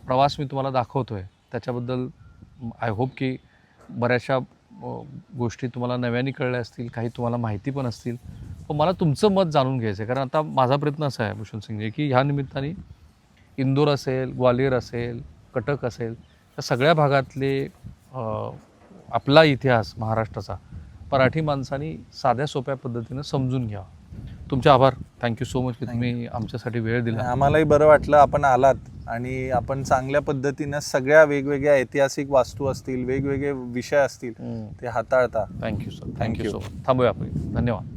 प्रवास मी तुम्हाला दाखवतोय त्याच्याबद्दल आय होप की बऱ्याचशा गोष्टी तुम्हाला नव्याने कळल्या असतील, काही तुम्हाला माहिती पण असतील. पण मला तुमचं मत जाणून घ्यायचं आहे, कारण आता माझा प्रयत्न असा आहे भूषण सिंगजी की ह्या निमित्ताने इंदोर असेल, ग्वालियर असेल, कटक असेल, या सगळ्या भागातले आपला इतिहास महाराष्ट्राचा मराठी माणसांनी साध्या सोप्या पद्धतीनं समजून घ्यावा. तुमचे आभार. थँक्यू सो मच की तुम्ही आमच्यासाठी वेळ दिला. आम्हालाही बरं वाटलं आपण आलात आणि आपण चांगल्या पद्धतीनं सगळ्या वेगवेगळ्या ऐतिहासिक वास्तू असतील, वेगवेगळे विषय असतील ते हाताळता. Thank you sir. Thank thank you you. So much. थांबूया आपण. धन्यवाद.